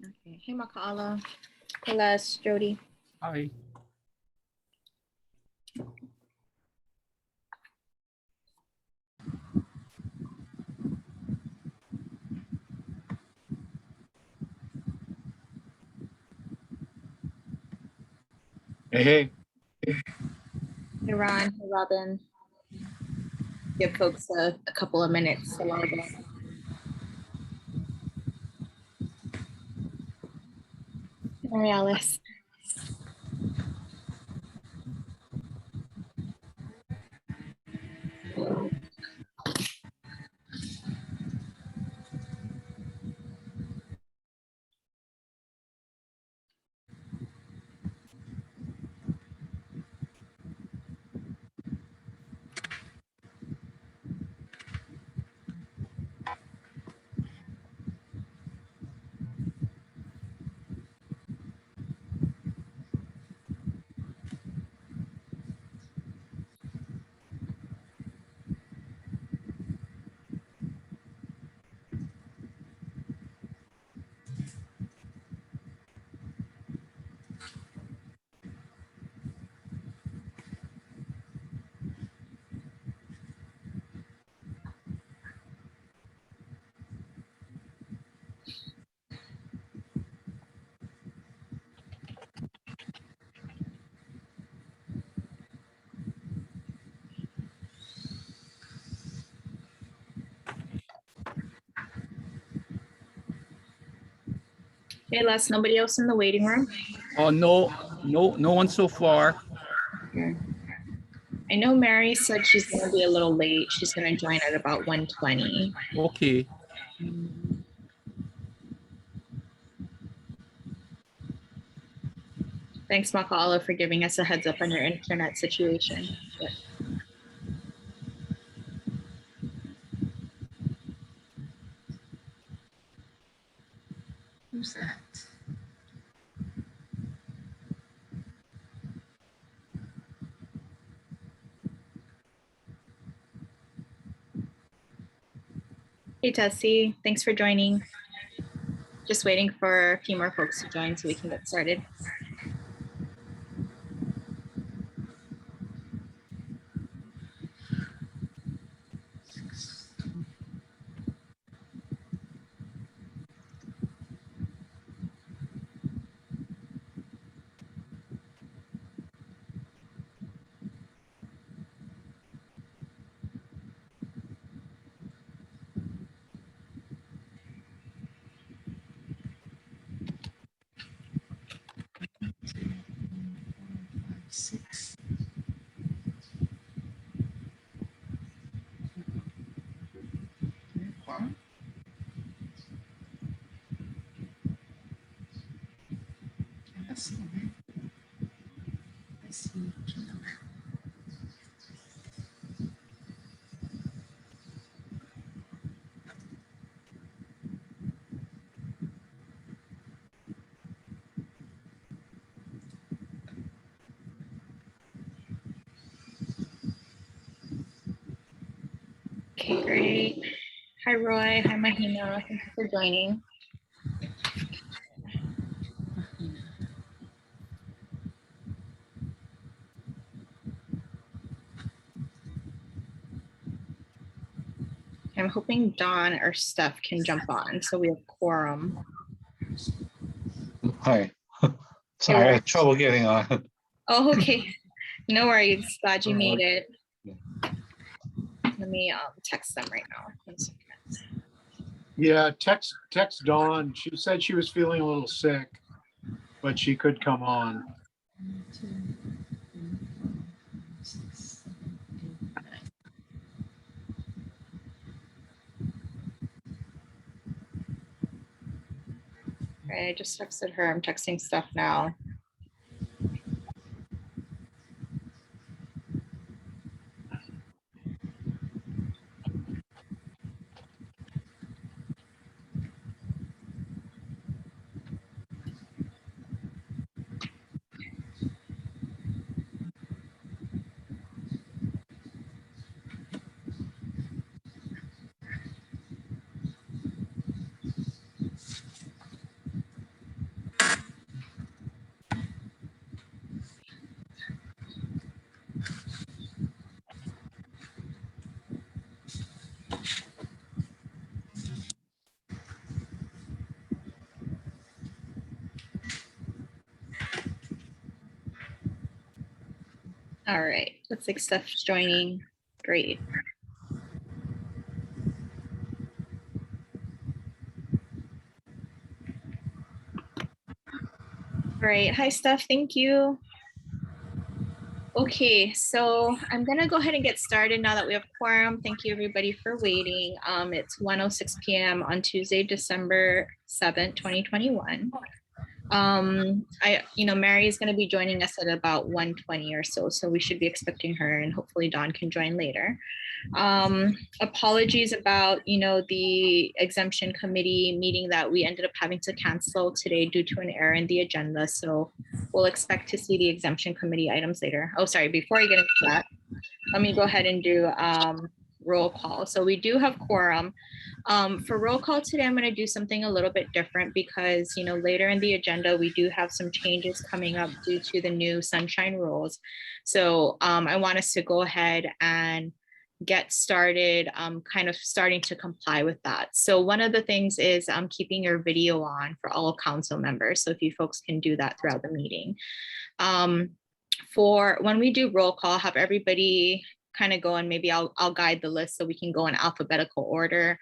Okay. Hey, Makaala. Hey, Les, Jody. Hi. Hey. Hey, Ron. Hey, Robin. Give folks a couple of minutes to log in. Mary Alice. Hey, Les, nobody else in the waiting room? Oh, no one so far. Okay. I know Mary said she's going to be a little late. She's going to join at about 1:20. Okay. Thanks, Makaala, for giving us a heads up on your internet situation. Who's that? Hey, Tessie. Thanks for joining. Just waiting for a few more folks to join so we can get started. Six. Quorum? I see, right? I see. Okay, great. Hi, Roy. Hi, Mahina. Thank you for joining. I'm hoping Dawn or Steph can jump on so we have quorum. Hi. Sorry, I had trouble getting on. Oh, okay. No worries. Glad you made it. Yeah. Let me text them right now. 1 second. Yeah, text Dawn. She said she was feeling a little sick, but she could come on. 1, 2, 3, 4, 5, 6, 7, 8, 9. Right, I just texted her. I'm texting Steph now. All right, looks like Steph's joining. Great. All right, hi Steph, thank you. Okay, so I'm gonna go ahead and get started now that we have quorum. Thank you everybody for waiting. It's 1:06 p.m. on Tuesday, December 7th, 2021. Mary is going to be joining us at about 1:20 or so we should be expecting her, and hopefully Dawn can join later. Apologies about, the exemption committee meeting that we ended up having to cancel today due to an error in the agenda. So we'll expect to see the exemption committee items later. Oh, sorry, before I get into that, let me go ahead and do roll call. So we do have quorum. For roll call today, I'm going to do something a little bit different because, later in the agenda, we do have some changes coming up due to the new sunshine rules. So I want us to go ahead and get started, kind of starting to comply with that. So one of the things is keeping your video on for all council members. So if you folks can do that throughout the meeting. For when we do roll call, have everybody kind of go, and maybe I'll guide the list so we can go in alphabetical order.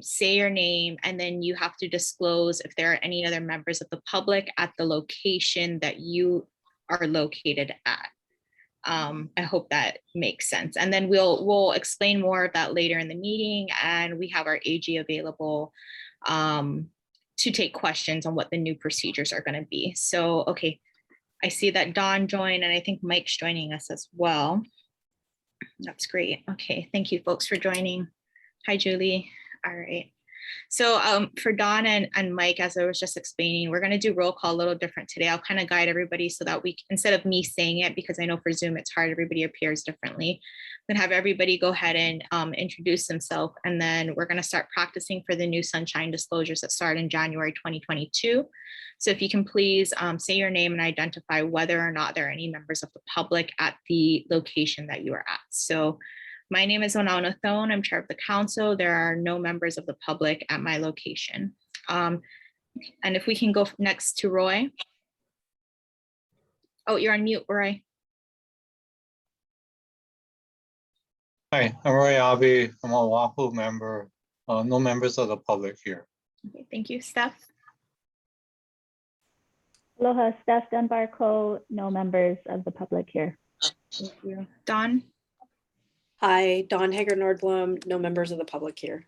Say your name, and then you have to disclose if there are any other members of the public at the location that you are located at. I hope that makes sense. And then we'll explain more of that later in the meeting, and we have our AG available to take questions on what the new procedures are going to be. So, okay, I see that Dawn joined, and I think Mike's joining us as well. That's great. Okay, thank you folks for joining. Hi, Julie. All right. So for Dawn and Mike, as I was just explaining, we're going to do roll call a little different today. I'll kind of guide everybody so that we, instead of me saying it, because I know for Zoom it's hard, everybody appears differently. I'm going to have everybody go ahead and introduce themselves, and then we're going to start practicing for the new sunshine disclosures that start in January 2022. So if you can please say your name and identify whether or not there are any members of the public at the location that you are at. So my name is Onauna Thone. I'm chair of the council. There are no members of the public at my location. And if we can go next to Roy. Oh, you're on mute, Roy. Hi, I'm Roy Abe. I'm a Oahu member. No members of the public here. Okay, thank you, Steph. Aloha, Steph Dunbar-Coe, no members of the public here. Thank you. Dawn. Hi, Dawn Hager Nordblom, no members of the public here.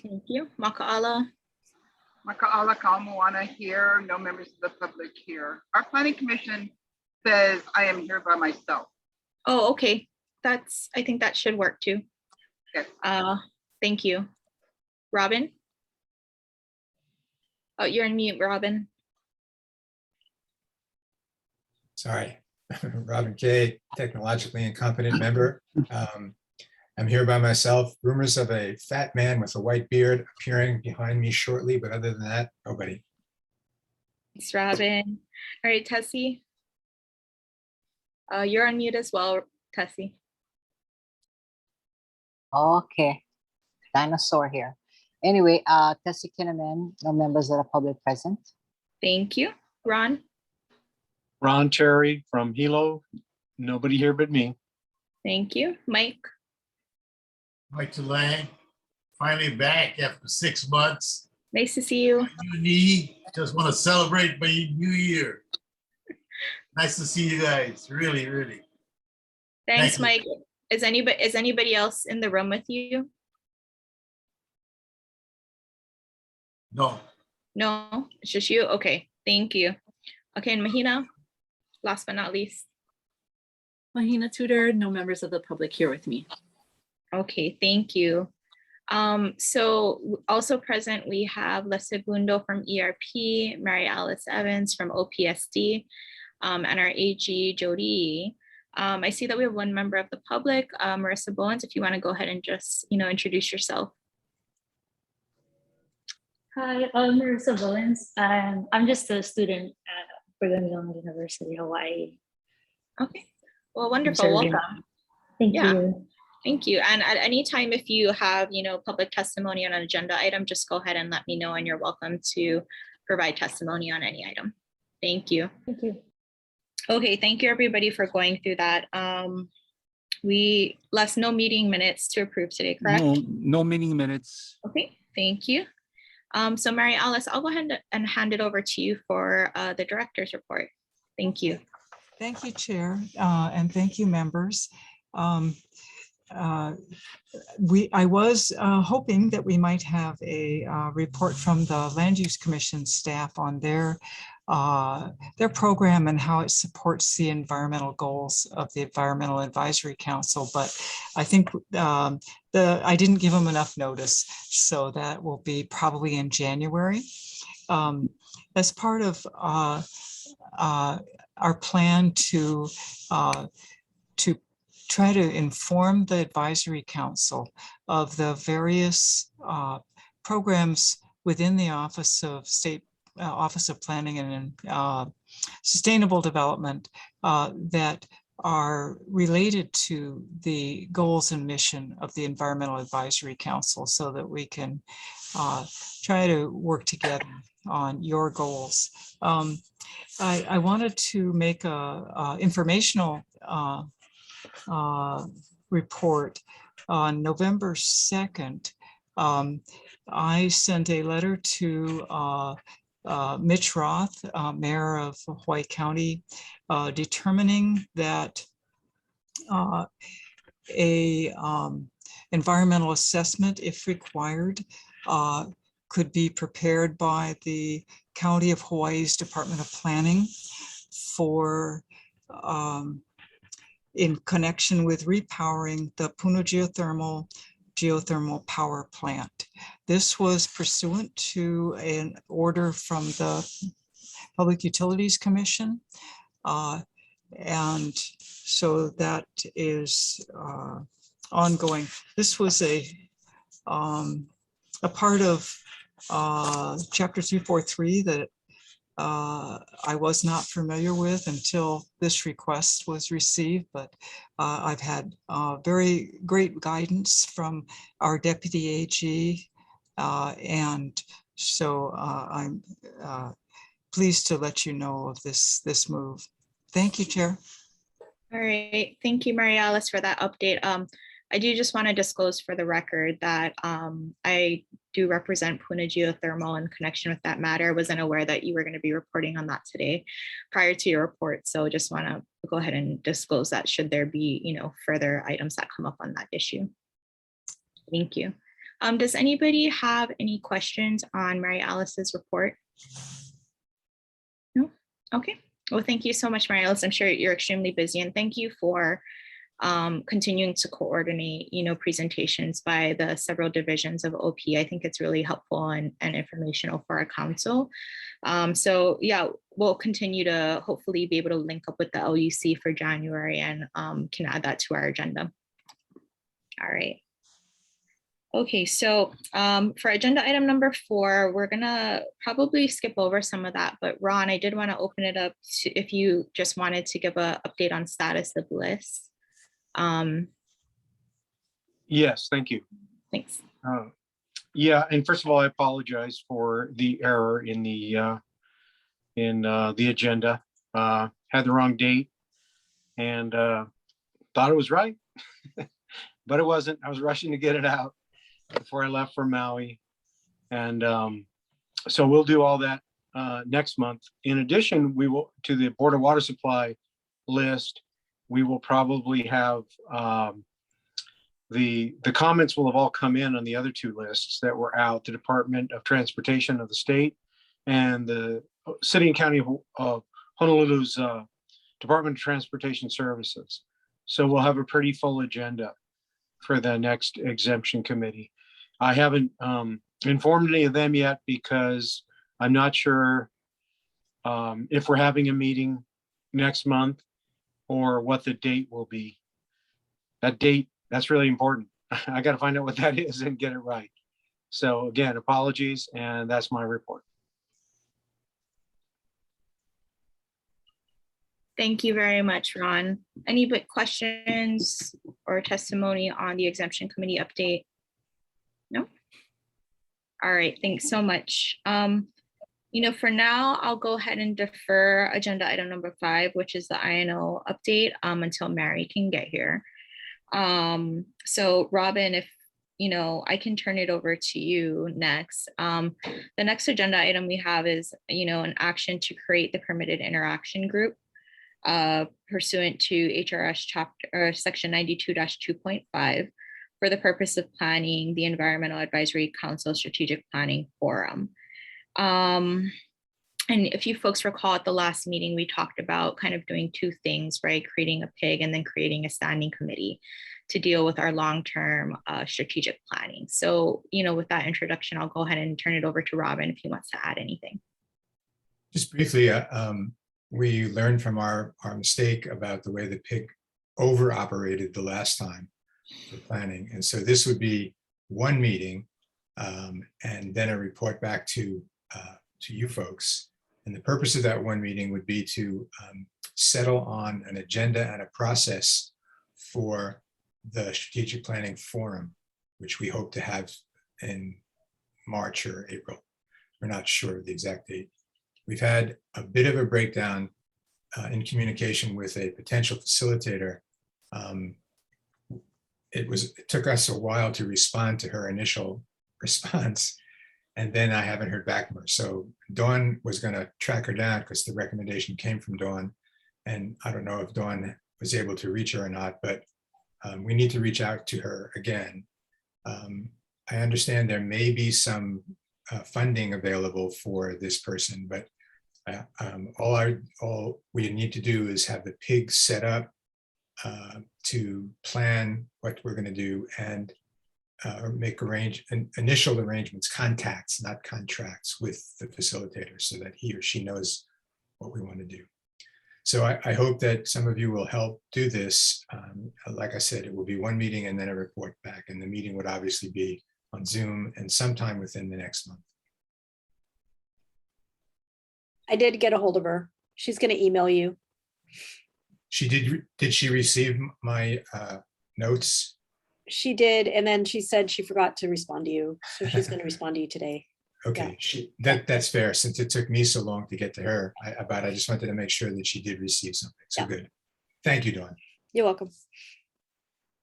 Thank you. Maka'ala. Maka'ala Ka'amoana here, no members of the public here. Our planning commission says I am here by myself. Oh, okay. I think that should work too. Okay. Thank you. Robin. Oh, you're on mute, Robin. Sorry, Robin Kay, technologically incompetent member. I'm here by myself. Rumors of a fat man with a white beard appearing behind me shortly, but other than that, nobody. Thanks, Robin. All right, Tessie. You're on mute as well, Tessie. Okay, dinosaur here. Anyway, Tessie Kinnaman, no members of the public present. Thank you. Ron. Ron Terry from Hilo. Nobody here but me. Thank you. Mike. Mike Lang, finally back after 6 months. Nice to see you. Just want to celebrate my new year. Nice to see you guys. Really, really. Thanks, Thank Mike. Is anybody else in the room with you? No. No, it's just you. Okay, thank you. Okay, and Mahina, last but not least. Mahina Tudor, no members of the public here with me. Okay, thank you. So also present, we have Lesa Gundo from ERP, Mary Alice Evans from OPSD, and our AG, Jody. I see that we have one member of the public, Marissa Bowens, if you want to go ahead and just, introduce yourself. Hi, I'm Marissa Bowens. I'm just a student at Brigham Young University, Hawaii. Okay, well, wonderful. Welcome. Thank you. Thank you. And at any time, if you have, public testimony on an agenda item, just go ahead and let me know, and you're welcome to provide testimony on any item. Thank you. Thank you. Okay, thank you everybody for going through that. We left no meeting minutes to approve today, correct? No meeting minutes. Okay, thank you. So Mary Alice, I'll go ahead and hand it over to you for the director's report. Thank you. Thank you, Chair, and thank you, members. I was hoping that we might have a report from the Land Use Commission staff on their program and how it supports the environmental goals of the Environmental Advisory Council. But I think I didn't give them enough notice, so that will be probably in January. As part of our plan to try to inform the advisory council of the various programs within the Office of Planning and Sustainable Development that are related to the goals and mission of the Environmental Advisory Council, so that we can try to work together on your goals. I wanted to make a informational report. On November 2nd, I sent a letter to Mitch Roth, Mayor of Hawaii County, determining that a environmental assessment, if required, could be prepared by the County of Hawaii's Department of Planning for in connection with repowering the Puna geothermal power plant. This was pursuant to an order from the Public Utilities Commission. And so that is ongoing. This was a part of Chapter 343 that I was not familiar with until this request was received, but I've had very great guidance from our Deputy AG, and so I'm pleased to let you know of this move. Thank you, Chair. All right, thank you, Mary Alice, for that update. I do just want to disclose for the record that I do represent Puna Geothermal in connection with that matter. I wasn't aware that you were going to be reporting on that today prior to your report. So just want to go ahead and disclose that should there be, further items that come up on that issue. Thank you. Does anybody have any questions on Mary Alice's report? No? Okay. Well, thank you so much, Mary Alice. I'm sure you're extremely busy, and thank you for continuing to coordinate, presentations by the several divisions of OP. I think it's really helpful and informational for our council. So yeah, we'll continue to hopefully be able to link up with the LUC for January and can add that to our agenda. All right. Okay, so for agenda item number 4, we're gonna probably skip over some of that, but Ron, I did want to open it up to if you just wanted to give an update on status of lists. Yes, thank you. Thanks. Yeah, and first of all, I apologize for the error in the agenda. Had the wrong date and thought it was right, but it wasn't. I was rushing to get it out before I left for Maui, and so we'll do all that next month. In addition, we will to the Board of Water Supply list. We will probably have the comments will have all come in on the other 2 lists that were out, the Department of Transportation of the state and the City and County of Honolulu's Department of Transportation Services. So we'll have a pretty full agenda for the next exemption committee. I haven't informed any of them yet because I'm not sure if we're having a meeting next month or what the date will be. That date, that's really important. I got to find out what that is and get it right. So again, apologies, and that's my report. Thank you very much, Ron. Any questions or testimony on the exemption committee update? No? All right, thanks so much. For now, I'll go ahead and defer agenda item number 5, which is the INO update, until Mary can get here. So Robin, if I can turn it over to you next. The next agenda item we have is, an action to create the permitted interaction group pursuant to HRS chapter section 92-2.5 for the purpose of planning the Environmental Advisory Council Strategic Planning Forum. And if you folks recall at the last meeting, we talked about kind of doing 2 things, right? Creating a PIG and then creating a standing committee to deal with our long-term strategic planning. So, with that introduction, I'll go ahead and turn it over to Robin if he wants to add anything. Just briefly, we learned from our mistake about the way the PIG over-operated the last time for planning. And so this would be 1 meeting and then a report back to you folks. And the purpose of that 1 meeting would be to settle on an agenda and a process for the Strategic Planning Forum, which we hope to have in March or April. We're not sure of the exact date. We've had a bit of a breakdown in communication with a potential facilitator. It took us a while to respond to her initial response, and then I haven't heard back from her. So Dawn was going to track her down because the recommendation came from Dawn, and I don't know if Dawn was able to reach her or not, but we need to reach out to her again. I understand there may be some funding available for this person, but all we need to do is have the PIG set up to plan what we're going to do and make initial arrangements, contacts, not contracts, with the facilitator so that he or she knows what we want to do. So I hope that some of you will help do this. Like I said, it will be 1 meeting and then a report back, and the meeting would obviously be on Zoom and sometime within the next month. I did get a hold of her. She's going to email you. She did she receive my notes? She did, and then she said she forgot to respond to you, so she's going to respond to you today. Okay, that's fair, since it took me so long to get to her. I just wanted to make sure that she did receive something. So good. Thank you, Dawn. You're welcome.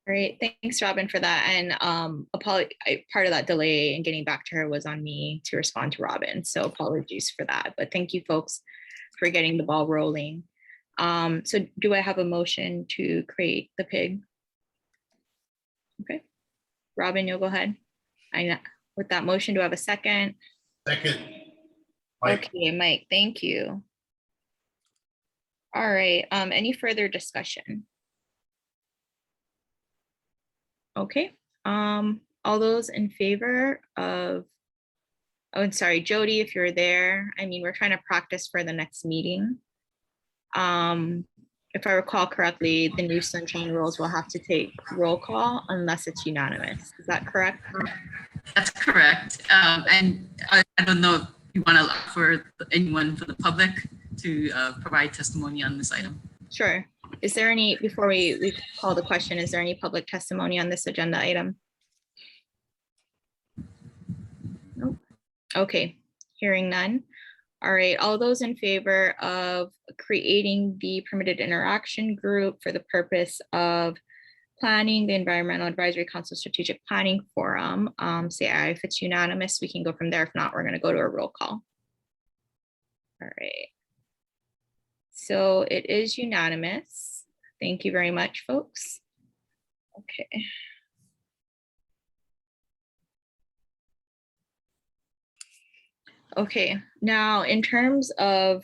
Great, thanks, Robin, for that. And part of that delay in getting back to her was on me to respond to Robin. So apologies for that. But thank you, folks, for getting the ball rolling. So do I have a motion to create the PIG? Okay, Robin, you'll go ahead. With that motion, do I have a second? Second. Mike. Okay, Mike, thank you. All right, any further discussion? Okay, all those in favor of, oh, and sorry, Jody, if you're there, I mean, we're trying to practice for the next meeting. If I recall correctly, the new sunshine rules will have to take roll call unless it's unanimous. Is that correct? That's correct. And I don't know if you want to allow for anyone for the public to provide testimony on this item. Sure. Is there any, before we call the question, is there any public testimony on this agenda item? Nope. Okay, hearing none. All right, all those in favor of creating the permitted interaction group for the purpose of planning the Environmental Advisory Council Strategic Planning Forum, say aye. If it's unanimous, we can go from there. If not, we're going to go to a roll call. All right. So it is unanimous. Thank you very much, folks. Okay. Okay, now in terms of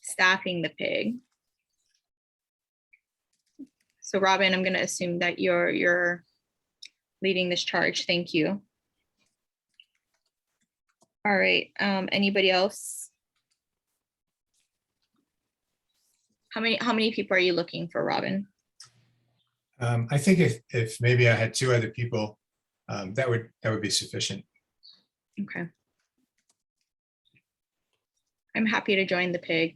staffing the PIG. So Robin, I'm going to assume that you're leading this charge. Thank you. All right, anybody else? How many people are you looking for, Robin? I think if maybe I had 2 other people, that would be sufficient. Okay. I'm happy to join the PIG.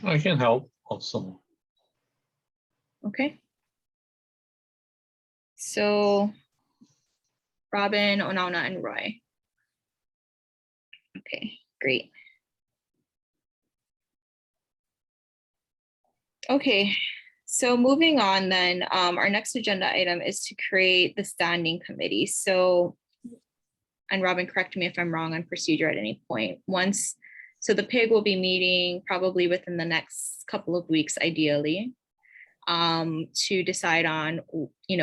I can help also. Okay. So Robin, Onauna, and Roy. Okay, great. Okay, so moving on then, our next agenda item is to create the standing committee. So, and Robin, correct me if I'm wrong on procedure at any point. So the PIG will be meeting probably within the next couple of weeks, ideally, to decide on,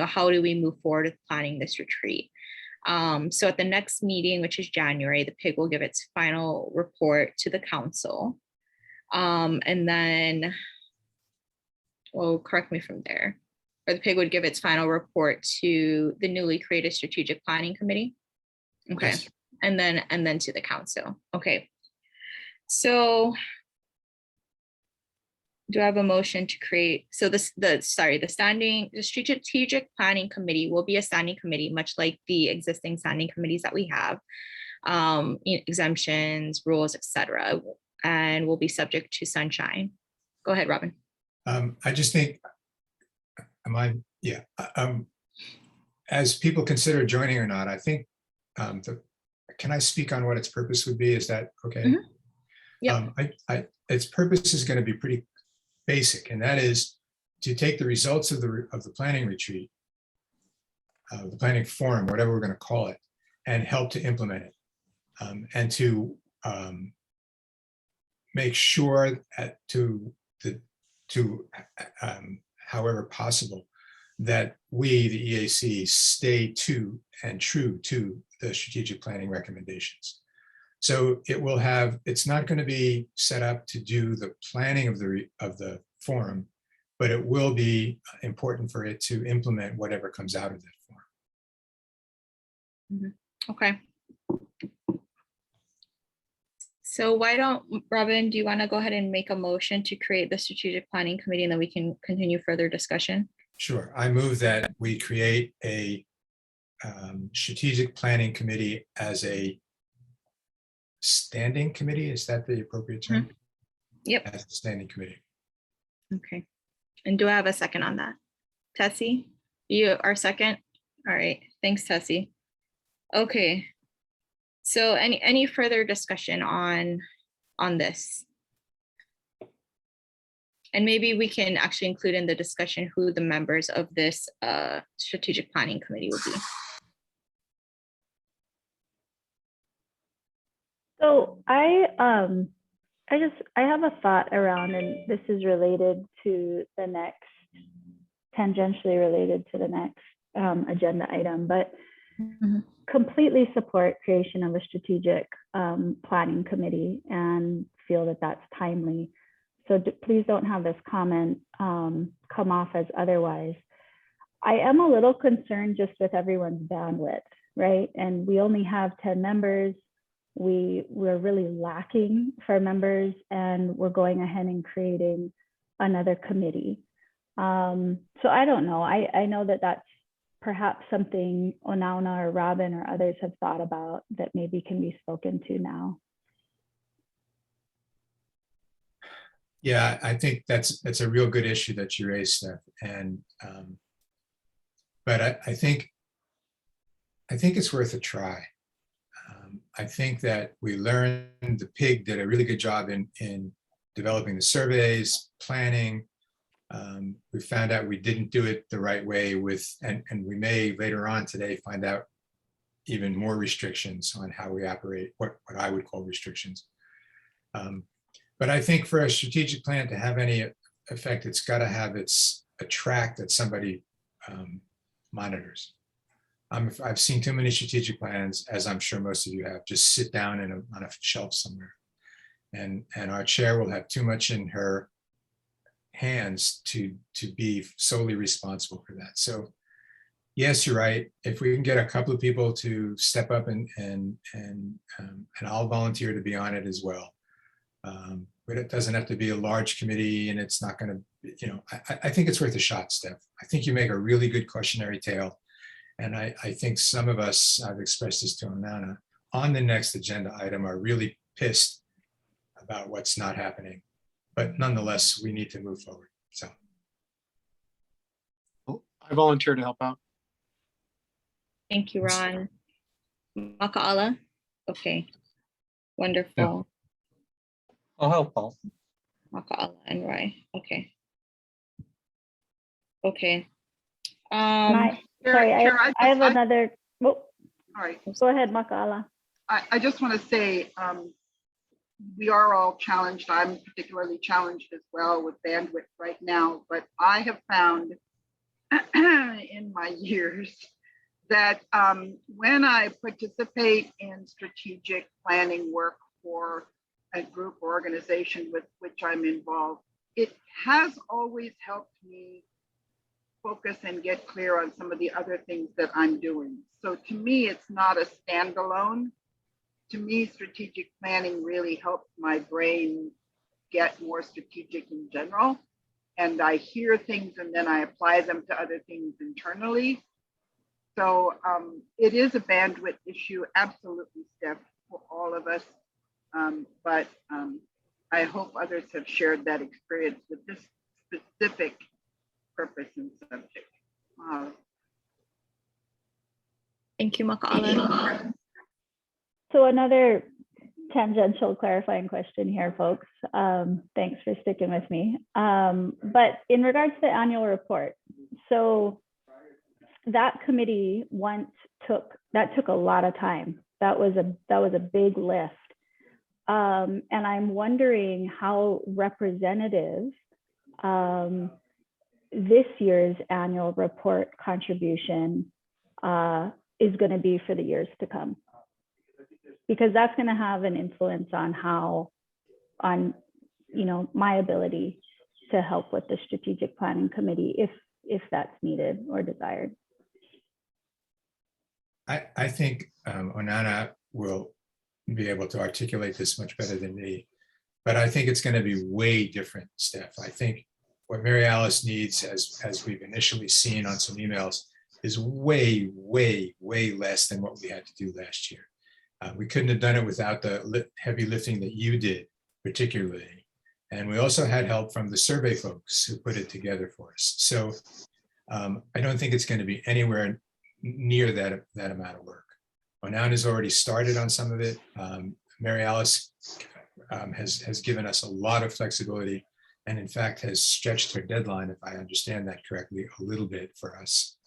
how do we move forward with planning this retreat. So at the next meeting, which is January, the PIG will give its final report to the council. And then, well, correct me from there, or the PIG would give its final report to the newly created strategic planning committee. Okay, Yes. and then to the council. Okay. So do I have a motion to create, so the strategic planning committee will be a standing committee, much like the existing standing committees that we have, exemptions, rules, etc., and will be subject to sunshine. Go ahead, Robin. I just think, as people consider joining or not, I think, can I speak on what its purpose would be? Is that okay? Mhm. Yep. Its purpose is going to be pretty basic, and that is to take the results of the planning retreat, the planning forum, whatever we're going to call it, and help to implement it, and to make sure however possible, that we, the EAC, stay to and true to the strategic planning recommendations. So it's not going to be set up to do the planning of the forum, but it will be important for it to implement whatever comes out of that forum. Okay. So why don't, Robin, do you want to go ahead and make a motion to create the strategic planning committee, and then we can continue further discussion? Sure. I move that we create a strategic planning committee as a standing committee. Is that the appropriate term? Yep. As a standing committee. Okay. And do I have a second on that? Tessie, you are second? All right. Thanks, Tessie. Okay. So any further discussion on this? And maybe we can actually include in the discussion who the members of this strategic planning committee will be. So I have a thought around, and this is related to the next, tangentially related to the next agenda item, but completely support creation of a strategic planning committee and feel that that's timely. So please don't have this comment come off as otherwise. I am a little concerned just with everyone's bandwidth, right? And we only have 10 members. We're really lacking for members, and we're going ahead and creating another committee. So I don't know. I know that that's perhaps something Onauna or Robin or others have thought about that maybe can be spoken to now. Yeah, I think that's a real good issue that you raised, Steph. And but I think it's worth a try. I think that we learned the PIG did a really good job in developing the surveys, planning. We found out we didn't do it the right way and we may later on today find out even more restrictions on how we operate, what I would call restrictions. But I think for a strategic plan to have any effect, it's got to have a track that somebody monitors. I've seen too many strategic plans, as I'm sure most of you have, just sit down on a shelf somewhere. And our chair will have too much in her hands to be solely responsible for that. So yes, you're right. If we can get a couple of people to step up and I'll volunteer to be on it as well. But it doesn't have to be a large committee, and it's not going to, I think it's worth a shot, Steph. I think you make a really good cautionary tale. And I think some of us, I've expressed this to Onana, on the next agenda item are really pissed about what's not happening. But nonetheless, we need to move forward. So I volunteer to help out. Thank you, Ron. Makaala? Okay. Wonderful. I'll help out. Maka'ala and Roy. Okay. Okay. Sorry, Chair, I have another, oh, all right. go ahead, Maka'ala. I just want to say, we are all challenged. I'm particularly challenged as well with bandwidth right now, but I have found in my years that when I participate in strategic planning work for a group or organization with which I'm involved, it has always helped me focus and get clear on some of the other things that I'm doing. So to me, it's not a standalone. To me, strategic planning really helps my brain get more strategic in general. And I hear things and then I apply them to other things internally. So it is a bandwidth issue, absolutely, Steph, for all of us. But I hope others have shared that experience with this specific purpose and subject. Thank you, Maka'ala. So another tangential clarifying question here, folks. Thanks for sticking with me. But in regards to the annual report, so that committee took a lot of time. That was a big lift. And I'm wondering how representative this year's annual report contribution is going to be for the years to come, because that's going to have an influence on my ability to help with the strategic planning committee if that's needed or desired. I think Onana will be able to articulate this much better than me, but I think it's going to be way different, Steph. I think what Mary Alice needs, as we've initially seen on some emails, is way, way, way less than what we had to do last year. We couldn't have done it without the heavy lifting that you did, particularly. And we also had help from the survey folks who put it together for us. So I don't think it's going to be anywhere near that amount of work. Onan has already started on some of it. Mary Alice has given us a lot of flexibility, and in fact has stretched her deadline, if I understand that correctly, a little bit for us.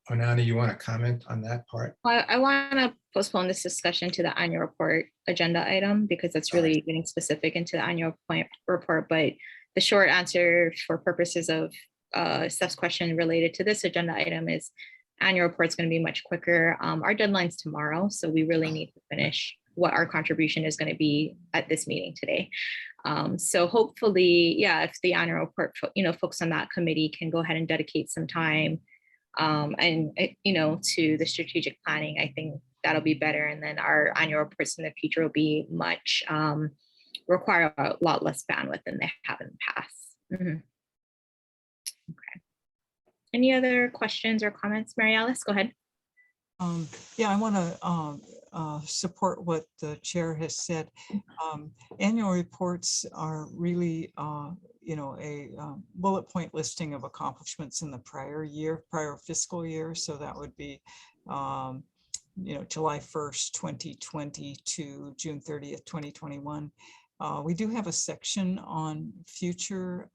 Onana, you want to comment on that part? Well, I want to postpone this discussion to the annual report agenda item because it's really getting specific into the annual report. But the short answer for purposes of Steph's question related to this agenda item is annual report is going to be much quicker. Our deadline's tomorrow, so we really need to finish what our contribution is going to be at this meeting today. So hopefully, yeah, if the annual report, folks on that committee can go ahead and dedicate some time and to the strategic planning, I think that'll be better. And then our annual reports in the future will be much require a lot less bandwidth than they have in the past. Mm-hmm. Okay. Any other questions or comments, Mary Alice? Go ahead. Yeah, I want to support what the chair has said. Annual reports are really, a bullet point listing of accomplishments in the prior fiscal year. So that would be, July 1st, 2020 to June 30th, 2021. We do have a section on future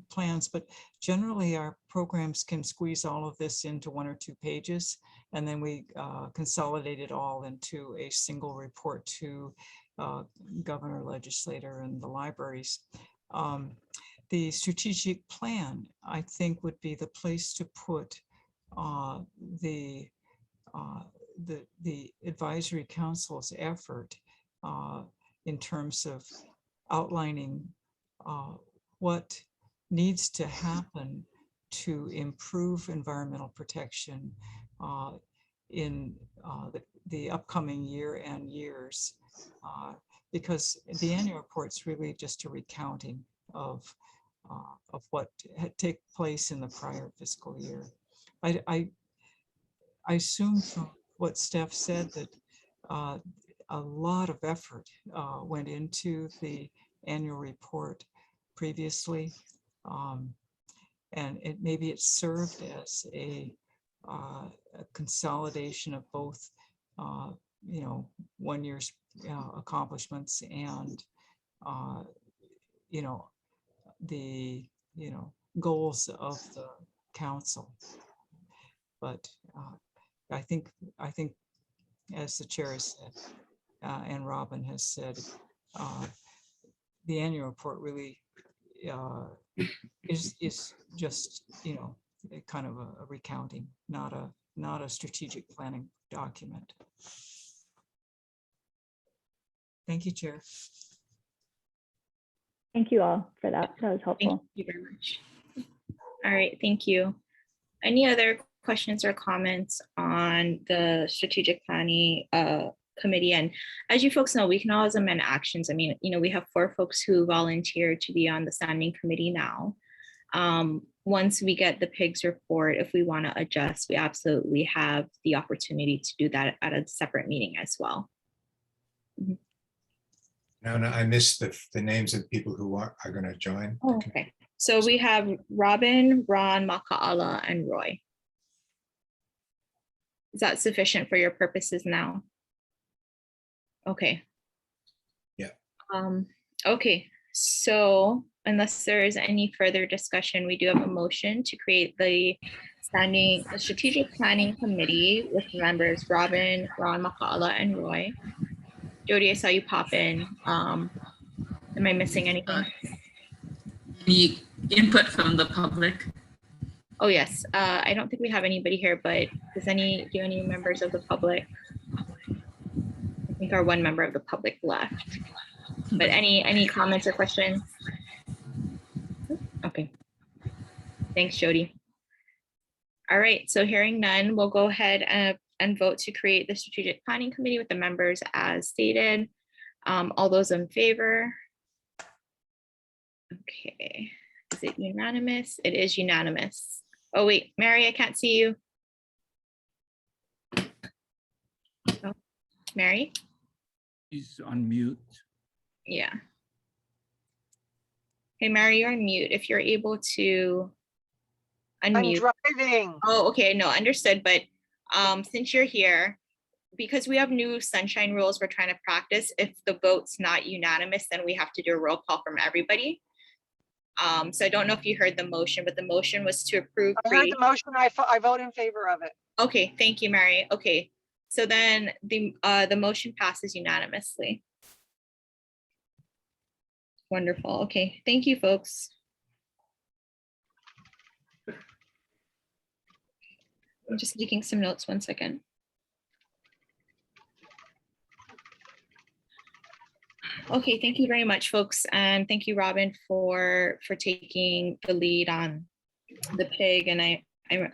plans, but generally our programs can squeeze all of this into 1 or 2 pages, and then we consolidate it all into a single report to governor, legislator, and the libraries. The strategic plan, I think, would be the place to put the advisory council's effort in terms of outlining what needs to happen to improve environmental protection in the upcoming year and years, because the annual report's really just a recounting of what had taken place in the prior fiscal year. I assume from what Steph said that a lot of effort went into the annual report previously, and maybe it served as a consolidation of both 1 year's accomplishments and, the, goals of the council. But I think, as the chair has said, and Robin has said, the annual report really is just, a kind of a recounting, not a strategic planning document. Thank you, Chair. Thank you all for that. That was Thank helpful. you very much. All right, thank you. Any other questions or comments on the strategic planning committee? And as you folks know, we can always amend actions. I mean, we have 4 folks who volunteered to be on the standing committee now. Once we get the PIGS report, if we want to adjust, we absolutely have the opportunity to do that at a separate meeting as well. No, I missed the names of people who are going to join. Oh, okay. So we have Robin, Ron, Makaala, and Roy. Is that sufficient for your purposes now? Okay. Yeah. Okay, so unless there is any further discussion, we do have a motion to create the strategic planning committee with members Robin, Ron, Makaala, and Roy. Jody, I saw you pop in. Am I missing anything? Any input from the public? Oh, yes. I don't think we have anybody here, but do any members of the public? I think our 1 member of the public left. But any comments or questions? Okay. Thanks, Jody. All right, so hearing none, we'll go ahead and vote to create the strategic planning committee with the members as stated. All those in favor? Okay, is it unanimous? It is unanimous. Oh wait, Mary, I can't see you. Oh, Mary? She's on mute. Yeah. Hey, Mary, you're on mute. If you're able to unmute. I'm driving. Oh, okay, no, understood. But since you're here, because we have new sunshine rules we're trying to practice, if the vote's not unanimous, then we have to do a roll call from everybody. So I don't know if you heard the motion, but the motion was to approve. I heard the motion. I vote in favor of it. Okay, thank you, Mary. Okay, so then the motion passes unanimously. Wonderful. Okay, thank you, folks. I'm just taking some notes, 1 second. Okay, thank you very much, folks. And thank you, Robin, for taking the lead on the PIG. And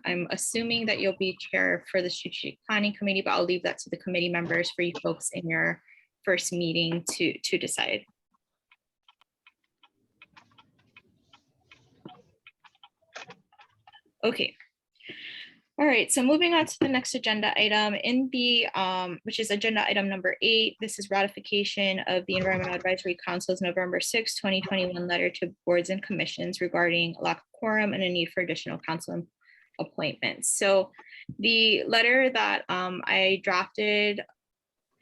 I'm assuming that you'll be chair for the strategic planning committee, but I'll leave that to the committee members for you folks in your first meeting to decide. Okay. All right, so moving on to the next agenda item which is agenda item number 8. This is ratification of the Environmental Advisory Council's November 6, 2021 letter to boards and commissions regarding lack of quorum and a need for additional council appointments. So the letter that I drafted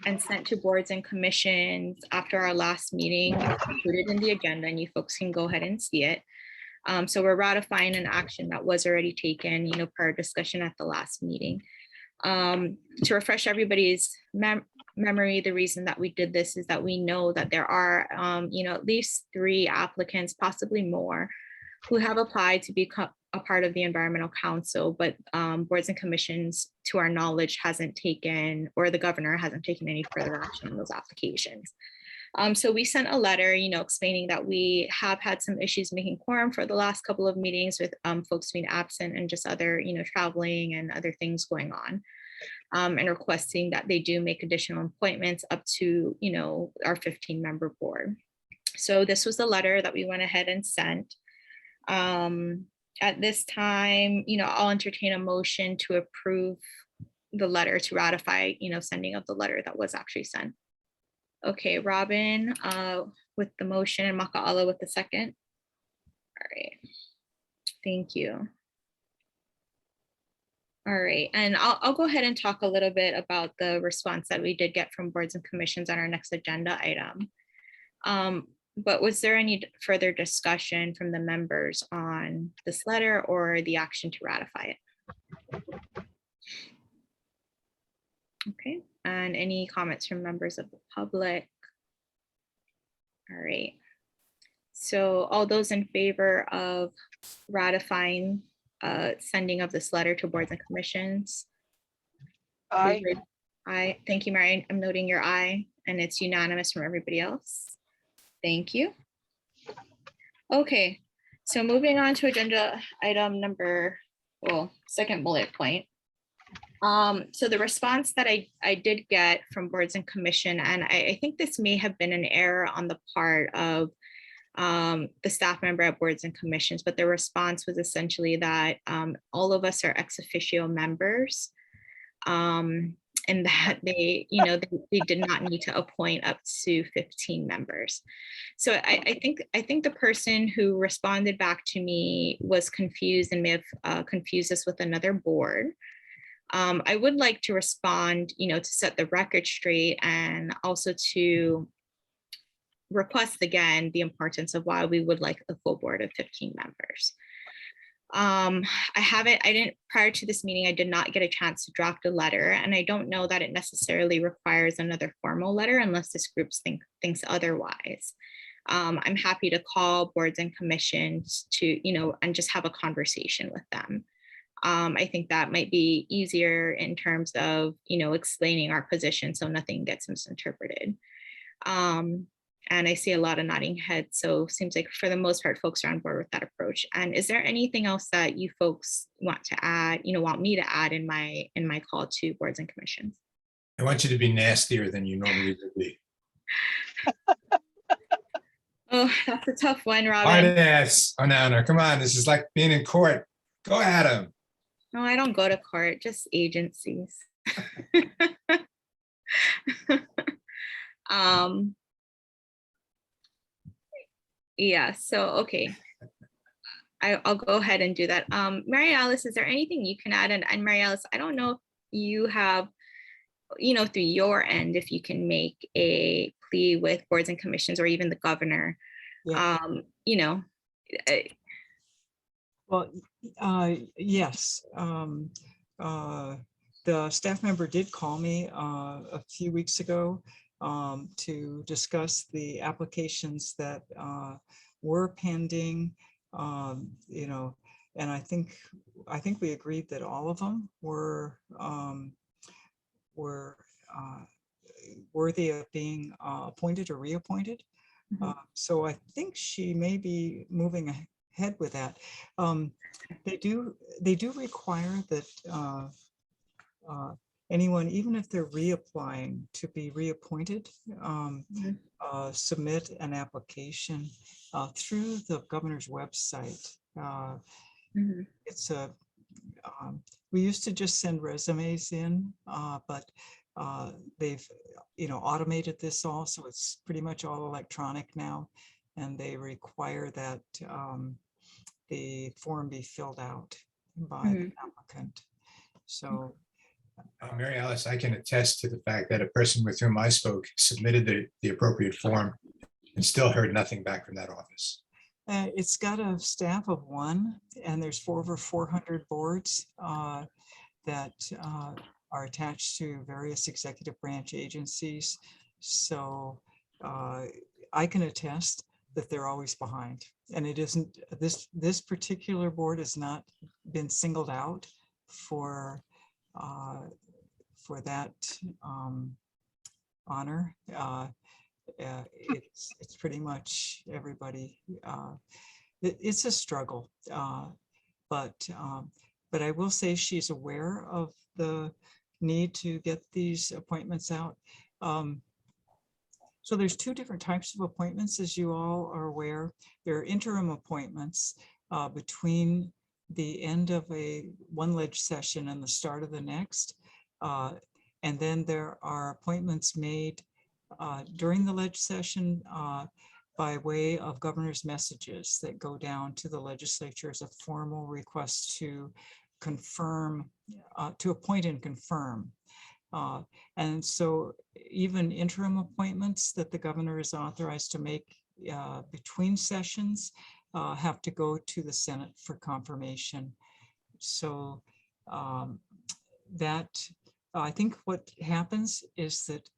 and sent to boards and commissions after our last meeting is included in the agenda, and you folks can go ahead and see it. So we're ratifying an action that was already taken, per discussion at the last meeting. To refresh everybody's memory, the reason that we did this is that we know that there are, at least 3 applicants, possibly more, who have applied to become a part of the Environmental Council, but boards and commissions, to our knowledge, hasn't taken, or the governor hasn't taken any further action on those applications. So we sent a letter, explaining that we have had some issues making quorum for the last couple of meetings with folks being absent and just other, traveling and other things going on, and requesting that they do make additional appointments up to, our 15-member board. So this was the letter that we went ahead and sent. At this time, I'll entertain a motion to approve the letter, to ratify, sending of the letter that was actually sent. Okay, Robin with the motion and Makaala with the second. All right, thank you. All right, and I'll go ahead and talk a little bit about the response that we did get from boards and commissions on our next agenda item. But was there any further discussion from the members on this letter or the action to ratify it? Okay, and any comments from members of the public? All right. So all those in favor of ratifying sending of this letter to boards and commissions? Aye. Aye. Thank you, Mary. I'm noting your aye, and it's unanimous from everybody else. Thank you. Okay, so moving on to agenda item number, well, second bullet point. So the response that I did get from boards and commission, and I think this may have been an error on the part of the staff member at boards and commissions, but the response was essentially that all of us are ex officio members, and that they, they did not need to appoint up to 15 members. So I think the person who responded back to me was confused and may have confused us with another board. I would like to respond, to set the record straight, and also to request again the importance of why we would like a full board of 15 members. Prior to this meeting, I did not get a chance to draft a letter, and I don't know that it necessarily requires another formal letter unless this group thinks otherwise. I'm happy to call boards and commissions to, and just have a conversation with them. I think that might be easier in terms of, explaining our position so nothing gets misinterpreted. And I see a lot of nodding heads, so seems like for the most part, folks are on board with that approach. And is there anything else that you folks want to add, want me to add in my call to boards and commissions? I want you to be nastier than you normally would be. Oh, that's a tough one, Hard Robin. ass. Oh, no, come on. This is like being in court. Go at him. No, I don't go to court, just agencies. Yeah, so, okay. I'll go ahead and do that. Mary Alice, is there anything you can add? And Mary Alice, I don't know if you have, through your end, if you can make a plea with boards and commissions or even the governor, Yeah. Well, yes. The staff member did call me a few weeks ago to discuss the applications that were pending, and I think we agreed that all of them were worthy of being appointed or reappointed. So I think she may be moving ahead with that. They do require that anyone, even if they're reapplying to be reappointed, submit an application through the governor's website. It's a we used to just send resumes in, but they've automated this all, so it's pretty much all electronic now, and they require that the form be filled out by the applicant. So Mary Alice, I can attest to the fact that a person with whom I spoke submitted the appropriate form and still heard nothing back from that office. It's got a staff of 1, and there's over 400 boards that are attached to various executive branch agencies. So I can attest that they're always behind. And it isn't, this particular board has not been singled out for that honor. It's pretty much everybody. It's a struggle, but I will say she's aware of the need to get these appointments out. So there's 2 different types of appointments, as you all are aware. There are interim appointments between the end of one ledge session and the start of the next. And then there are appointments made during the ledge session by way of governor's messages that go down to the legislature as a formal request to confirm, to appoint and confirm. And so even interim appointments that the governor is authorized to make between sessions have to go to the Senate for confirmation. So that I think what happens is that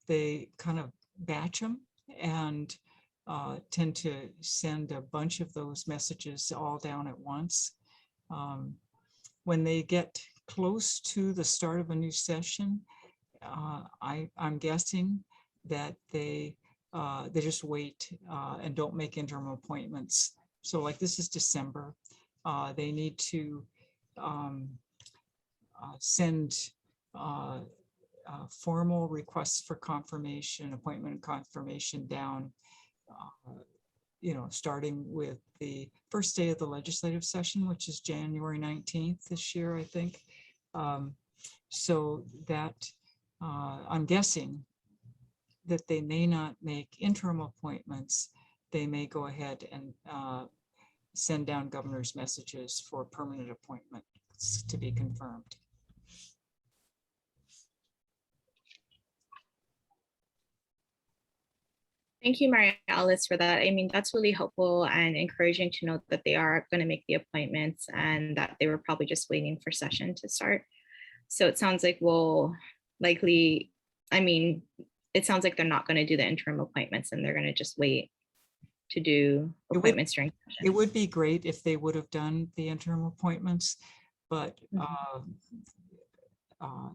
they kind of batch them and tend to send a bunch of those messages all down at once. When they get close to the start of a new session, I'm guessing that they just wait and don't make interim appointments. So like this is December, they need to send formal requests for confirmation, appointment confirmation down, starting with the first day of the legislative session, which is January 19th this year, I think. So that I'm guessing that they may not make interim appointments. They may go ahead and send down governor's messages for permanent appointments to be confirmed. Thank you, Maria Alice, for that. I mean, that's really helpful and encouraging to know that they are going to make the appointments and that they were probably just waiting for session to start. So it sounds like we'll likely, it sounds like they're not going to do the interim appointments and they're going to just wait to do appointments during session. It would be great if they would have done the interim appointments, but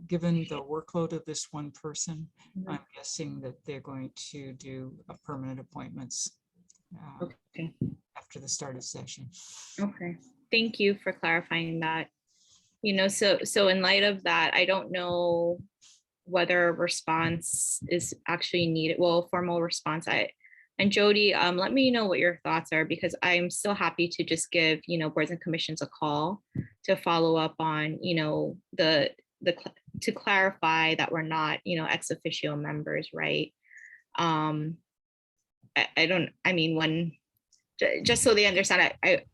given the workload of this one person, I'm guessing that they're going to do permanent appointments after the start of session. Okay, thank you for clarifying that. So in light of that, I don't know whether a response is actually needed. Well, formal response. And Jody, let me know what your thoughts are, because I'm still happy to just give boards and commissions a call to follow up on to clarify that we're not ex officio members, right? Just so they understand,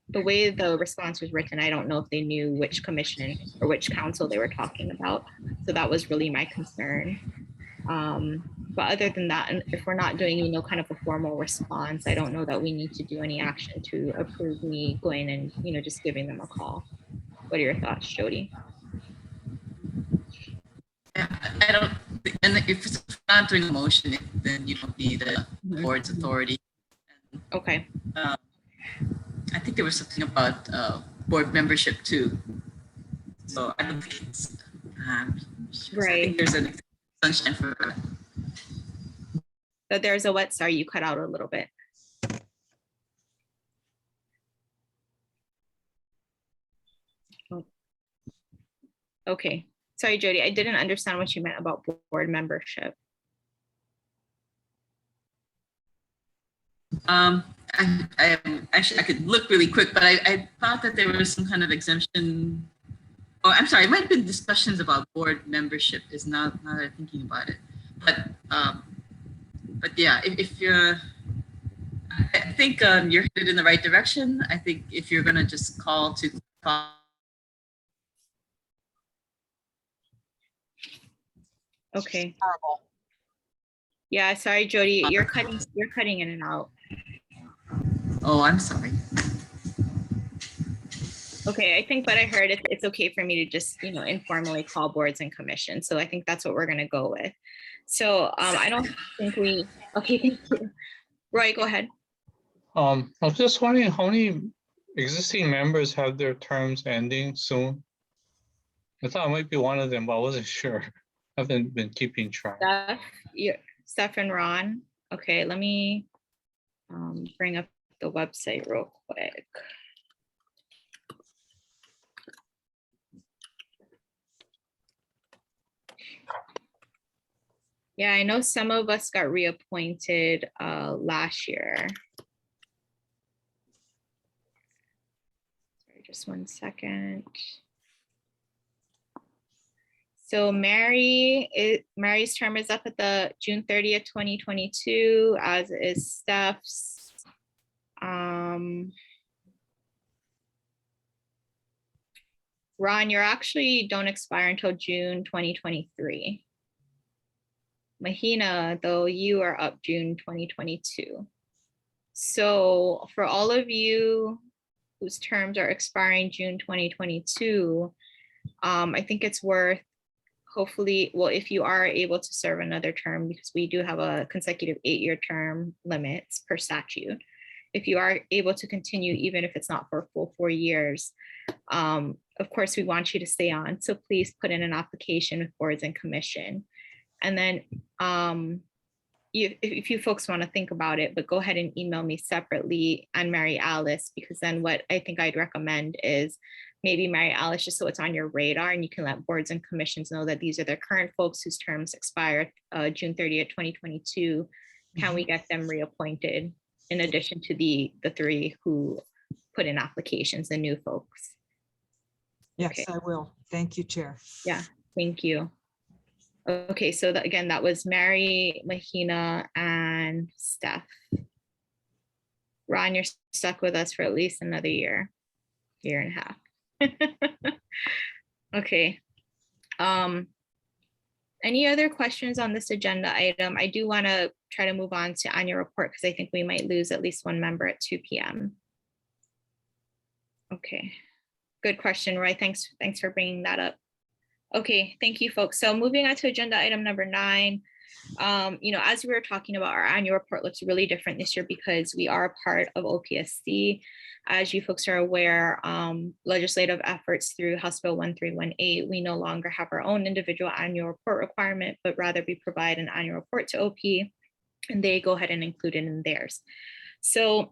the way the response was written, I don't know if they knew which commission or which council they were talking about. So that was really my concern. But other than that, and if we're not doing, kind of a formal response, I don't know that we need to do any action to approve me going and, just giving them a call. What are your thoughts, Jody? I don't, and if it's not doing a motion, then you don't need the board's authority. Okay. I think there was something about board membership too. So I don't think it's, right. I think there's a sunshine for that. But there's a what? Sorry, you cut out a little bit. Oh. Okay. Sorry, Jody, I didn't understand what you meant about board membership. Actually, I could look really quick, but I thought that there was some kind of exemption. Oh, I'm sorry, it might have been discussions about board membership. Is now that I'm thinking about it, but yeah, if you're, I think you're headed in the right direction. I think if you're gonna just call to. Okay. Yeah, sorry, Jody, you're cutting in and out. Oh, I'm sorry. Okay, I think what I heard, it's okay for me to just, informally call boards and commissions. So I think that's what we're gonna go with. So I don't think okay, thank you. Roy, go ahead. I was just wondering how many existing members have their terms ending soon? I thought I might be one of them, but I wasn't sure. I haven't been keeping track. Steph and Ron. Okay, let me bring up the website real quick. Yeah, I know some of us got reappointed last year. Sorry, just one second. So Mary's term is up at the June 30th, 2022, as is Steph's. Ron, you're actually don't expire until June 2023. Mahina, though, you are up June 2022. So for all of you whose terms are expiring June 2022, I think it's worth, hopefully, well, if you are able to serve another term, because we do have a consecutive 8-year term limits per statute. If you are able to continue, even if it's not for a full 4 years, of course, we want you to stay on. So please put in an application with boards and commission. And then if you folks want to think about it, but go ahead and email me separately and Mary Alice, because then what I think I'd recommend is maybe Mary Alice, just so it's on your radar and you can let boards and commissions know that these are the current folks whose terms expire June 30th, 2022. Can we get them reappointed in addition to the 3 who put in applications, the new folks? Yes, Okay. I will. Thank you, Chair. Yeah, thank you. Okay, so again, that was Mary, Mahina, and Steph. Ron, you're stuck with us for at least another year and a half. Okay. Any other questions on this agenda item? I do want to try to move on to annual report because I think we might lose at least one member at 2 p.m. Okay, good question, Roy. Thanks for bringing that up. Okay, thank you, folks. So moving on to agenda item number 9. As we were talking about, our annual report looks really different this year because we are a part of OPSC. As you folks are aware, legislative efforts through House Bill 1318, we no longer have our own individual annual report requirement, but rather we provide an annual report to OP and they go ahead and include it in theirs. So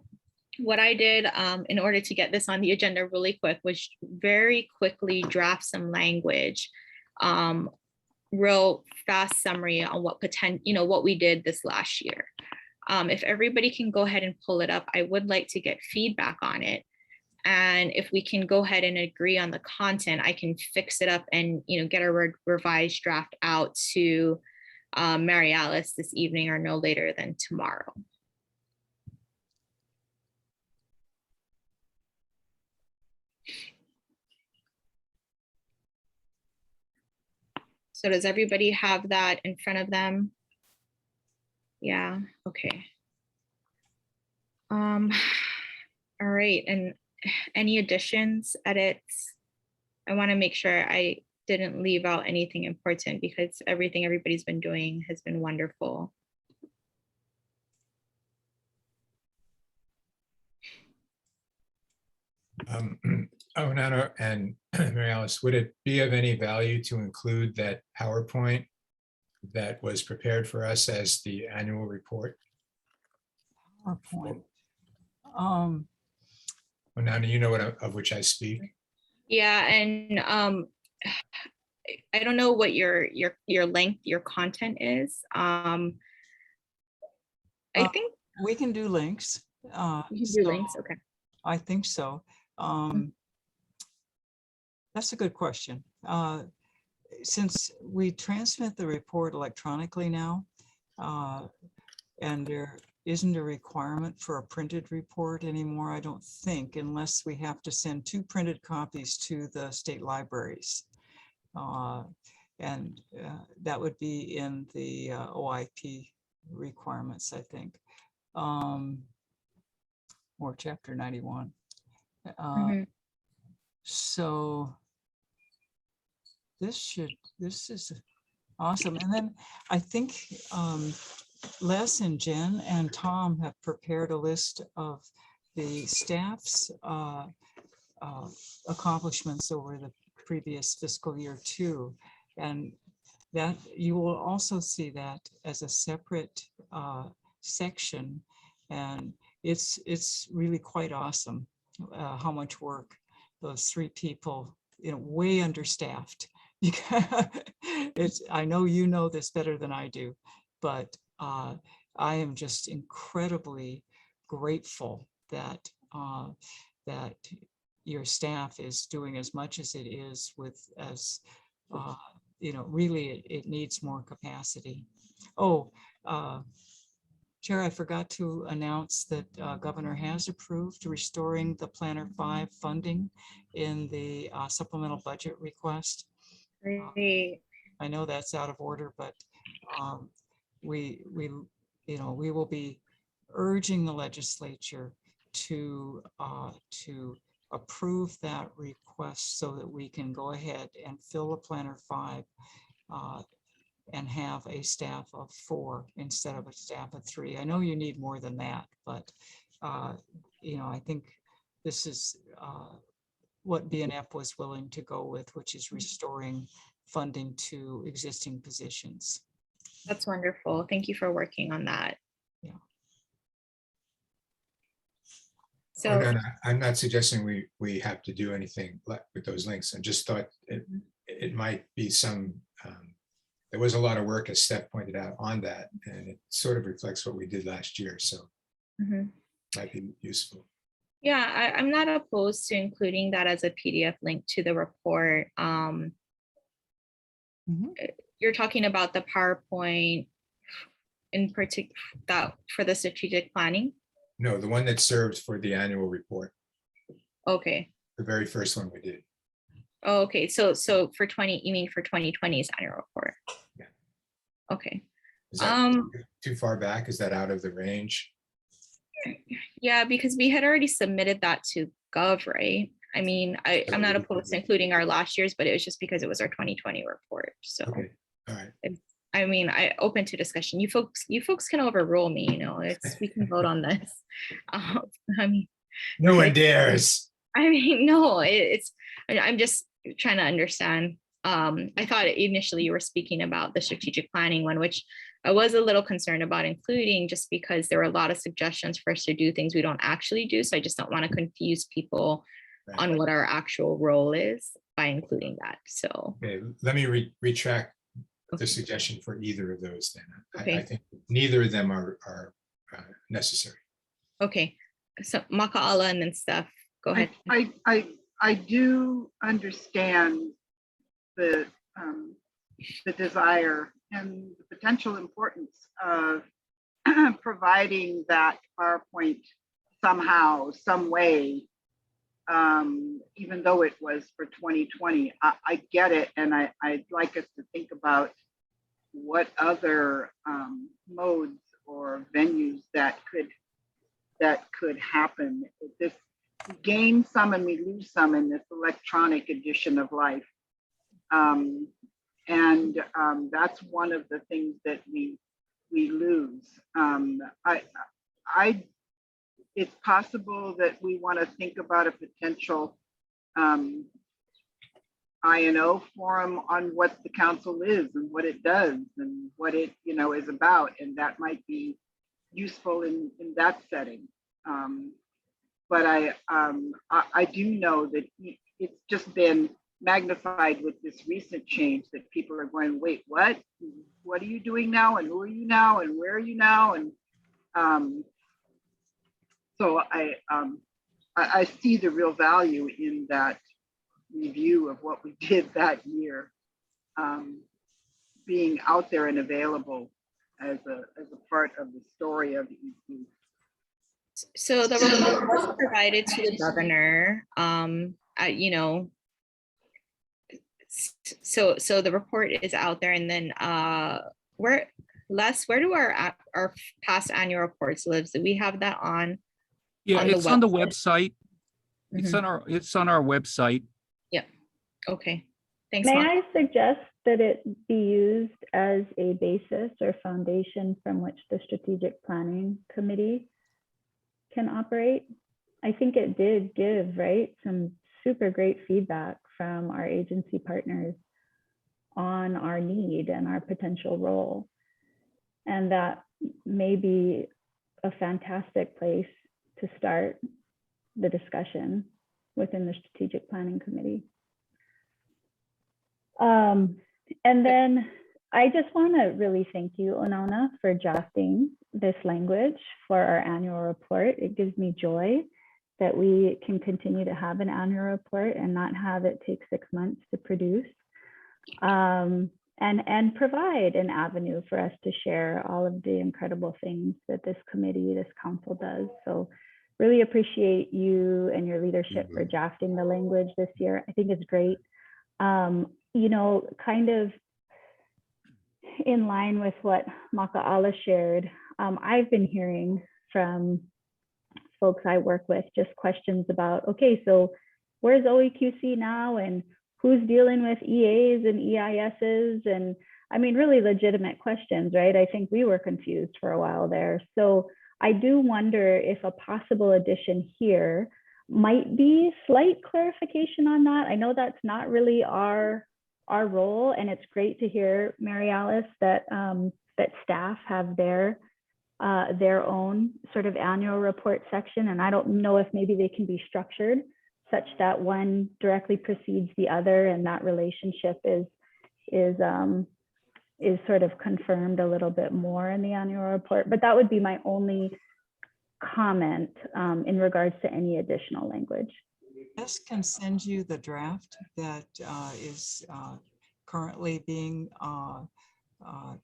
what I did in order to get this on the agenda really quick was very quickly draft some language, real fast summary on what we did this last year. If everybody can go ahead and pull it up, I would like to get feedback on it. And if we can go ahead and agree on the content, I can fix it up and get a revised draft out to Mary Alice this evening or no later than tomorrow. So does everybody have that in front of them? Yeah, okay. All right, and any additions, edits? I want to make sure I didn't leave out anything important because everything everybody's been doing has been wonderful. Nana and Mary Alice, would it be of any value to include that PowerPoint that was prepared for us as the annual report? PowerPoint. Well, Nana, you know of which I speak. Yeah, and I don't know what your length, your content is. I think we can do links. You can do links, okay. I think so. That's a good question. Since we transmit the report electronically now, and there isn't a requirement for a printed report anymore, I don't think, unless we have to send 2 printed copies to the state libraries. And that would be in the OIP requirements, I think, or Chapter 91. So this is awesome. And then I think Les and Jen and Tom have prepared a list of the staff's accomplishments over the previous fiscal year too. And that you will also see that as a separate section. And it's really quite awesome how much work those 3 people, way understaffed. I know you know this better than I do, but I am just incredibly grateful that that your staff is doing as much as it is really it needs more capacity. Oh, Chair, I forgot to announce that Governor has approved restoring the Planner 5 funding in the supplemental budget request. Great. I know that's out of order, but we will be urging the legislature to approve that request so that we can go ahead and fill the Planner 5 and have a staff of 4 instead of a staff of 3. I know you need more than that, but I think this is what BNF was willing to go with, which is restoring funding to existing positions. That's wonderful. Thank you for working on that. Yeah. So Oh, no, I'm not suggesting we have to do anything with those links. I just thought it might be some, there was a lot of work, as Steph pointed out, on that, and it sort of reflects what we did last year. So might be useful. yeah, I'm not opposed to including that as a PDF link to the report. You're talking about the PowerPoint in particular that for the strategic planning? No, the one that served for the annual report, Okay. the very first one we did. Oh, okay. So for 20, you mean for 2020's annual report? Yeah. Okay. Is that too far back? Is that out of the range? Yeah, because we had already submitted that to Gov, right? I mean, I'm not opposed to including our last year's, but it was just because it was our 2020 report. So, okay. All right. I mean, I open to discussion. You folks can overrule me. We can vote on this. I mean, no one dares. I mean, no, I'm just trying to understand. I thought initially you were speaking about the strategic planning one, which I was a little concerned about including just because there were a lot of suggestions for us to do things we don't actually do. So I just don't want to confuse people on what our actual role is by including that. So okay, let me retract the suggestion for either of those then. Okay. I think neither of them are necessary. Okay, so Maka'ala and then Steph, go ahead. I do understand the desire and the potential importance of providing that PowerPoint somehow, some way, even though it was for 2020. I get it, and I'd like us to think about what other modes or venues that could happen. This we gain some and we lose some in this electronic edition of life. That's one of the things that we lose. It's possible that we want to think about a potential I&O forum on what the council is and what it does and what it is about, and that might be useful in that setting. But I do know that it's just been magnified with this recent change that people are going, wait, what are you doing now? And who are you now? And where are you now? And so I see the real value in that review of what we did that year, being out there and available as a part of the story of the EC. So the report was provided to the governor. So the report is out there, and then where do our past annual reports live? Do we have that on? Yeah, it's on the website. It's on our website. Yeah. Okay. Thanks. May Mark. I suggest that it be used as a basis or foundation from which the strategic planning committee can operate? I think it did give, right, some super great feedback from our agency partners on our need and our potential role. And that may be a fantastic place to start the discussion within the strategic planning committee. And then I just want to really thank you, Onona, for drafting this language for our annual report. It gives me joy that we can continue to have an annual report and not have it take 6 months to produce. And and provide an avenue for us to share all of the incredible things that this committee, this council does. So really appreciate you and your leadership for drafting the language this year. I think it's great. You know, kind of in line with what Maka'ala shared, I've been hearing from folks I work with just questions about, okay, so where's OEQC now, and who's dealing with EAs and EISs? And I mean, really legitimate questions, right? I think we were confused for a while there. So I do wonder if a possible addition here might be slight clarification on that. I know that's not really our role, and it's great to hear, Mary Alice, that that staff have their own sort of annual report section, and I don't know if maybe they can be structured such that one directly precedes the other, and that relationship is sort of confirmed a little bit more in the annual report. But that would be my only comment in regards to any additional language. Yes, can send you the draft that is currently being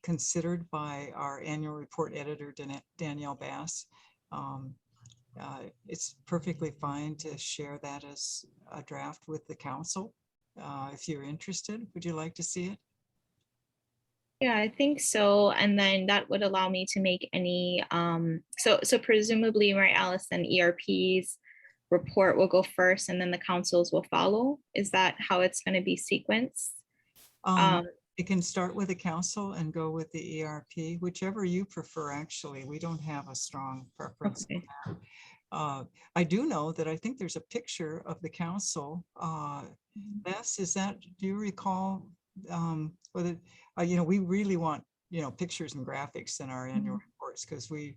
considered by our annual report editor, Danielle Bass. It's perfectly fine to share that as a draft with the council. If you're interested, would you like to see it? Yeah, I think so. And then that would allow me to make any, so presumably, Mary Alice, and ERP's report will go first and then the councils will follow. Is that how it's going to be sequenced? It can start with the council and go with the ERP, whichever you prefer, actually. We don't have a strong preference. Okay. I do know that I think there's a picture of the council. Bess, is that, do you recall whether, you know, we really want, you know, pictures and graphics in our annual reports, because we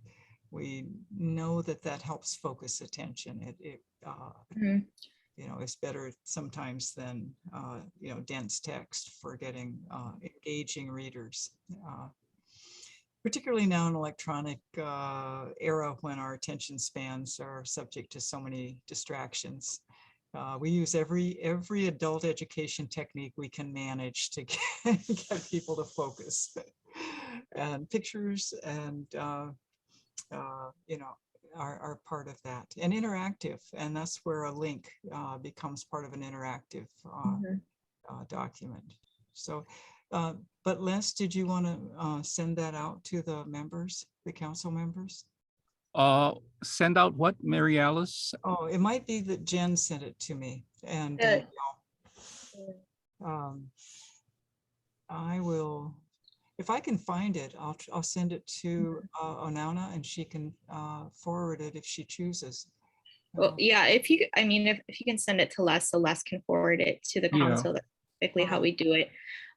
know that helps focus attention. You know, it's better sometimes than, you know, dense text for getting engaging readers. Particularly now in electronic era when our attention spans are subject to so many distractions. We use every adult education technique we can manage to get people to focus. And pictures and, you know, are part of that, and interactive. And that's where a link becomes part of an interactive document. So, but Les, did you want to send that out to the members, the council members? Send out what, Mary Alice? Oh, it might be that Jen sent it to me, and I will, if I can find it, I'll send it to Onana, and she can forward it if she chooses. Well, yeah, if you, I mean, if you can send it to Les, so Les can forward it to the council, that's typically how we do it.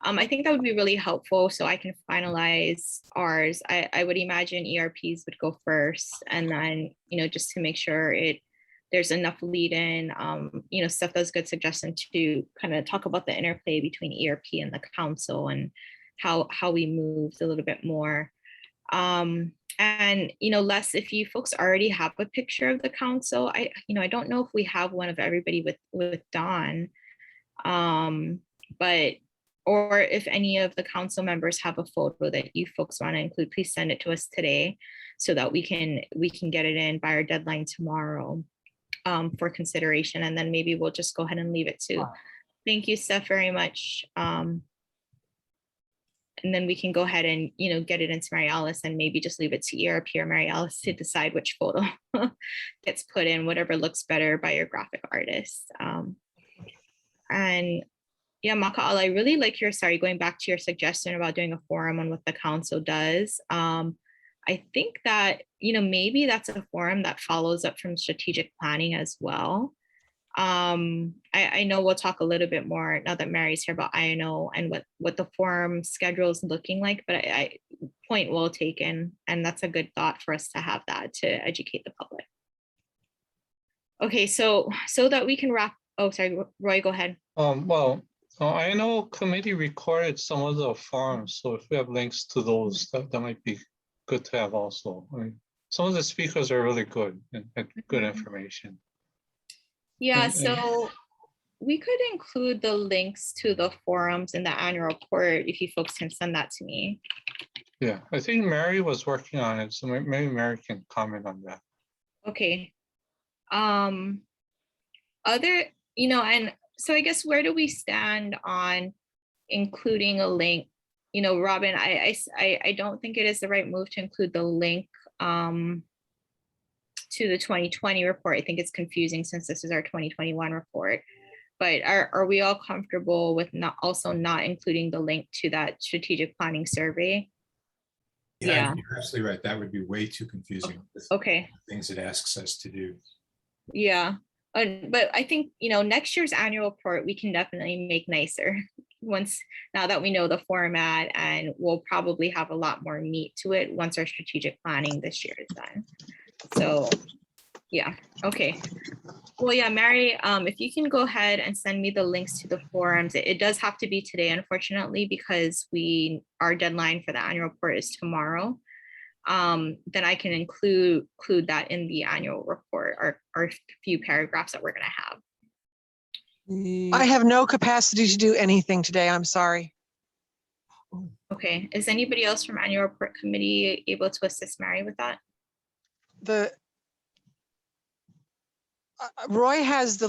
I think that would be really helpful, so I can finalize ours. I would imagine ERPs would go first, and then, you know, just to make sure there's enough lead in, you know, Steph does good suggestion to kind of talk about the interplay between ERP and the council and how we moved a little bit more. And, you know, Les, if you folks already have a picture of the council, I don't know if we have one of everybody with Dawn, but, or if any of the council members have a photo that you folks want to include, please send it to us today so that we can get it in by our deadline tomorrow for consideration. And then maybe we'll just go ahead and leave it to. Thank you, Steph, very much. And then we can go ahead and, you know, get it into Mary Alice, and maybe just leave it to ERP or Mary Alice to decide which photo gets put in, whatever looks better by your graphic artist. And yeah, Maka'ala, I really like going back to your suggestion about doing a forum on what the council does. I think that, you know, maybe that's a forum that follows up from strategic planning as well. I know we'll talk a little bit more now that Mary's here about INO and what the forum schedule is looking like, but I point well taken, and that's a good thought for us to have that to educate the public. Okay, so that we can wrap. Oh, sorry, Roy, go ahead. Well, I know committee recorded some of the forums, so if we have links to those, that might be good to have also. I mean, some of the speakers are really good and had good information. Yeah, so we could include the links to the forums in the annual report if you folks can send that to me. Yeah, I think Mary was working on it, so maybe Mary can comment on that. Okay. Other, and so I guess where do we stand on including a link? Robin, I don't think it is the right move to include the link to the 2020 report. I think it's confusing since this is our 2021 report. But are we all comfortable with not including the link to that strategic planning survey? Yeah, you're absolutely right. That would be way too confusing. with Okay. Things it asks us to do. Yeah. But I think, next year's annual report, we can definitely make nicer now that we know the format, and we'll probably have a lot more meat to it once our strategic planning this year is done. So yeah, okay. Well, yeah, Mary, if you can go ahead and send me the links to the forums. It does have to be today, unfortunately, because our deadline for the annual report is tomorrow. Then I can include that in the annual report, or few paragraphs that we're gonna have. I have no capacity to do anything today. I'm sorry. Okay, is anybody else from annual report committee able to assist Mary with that? Roy has the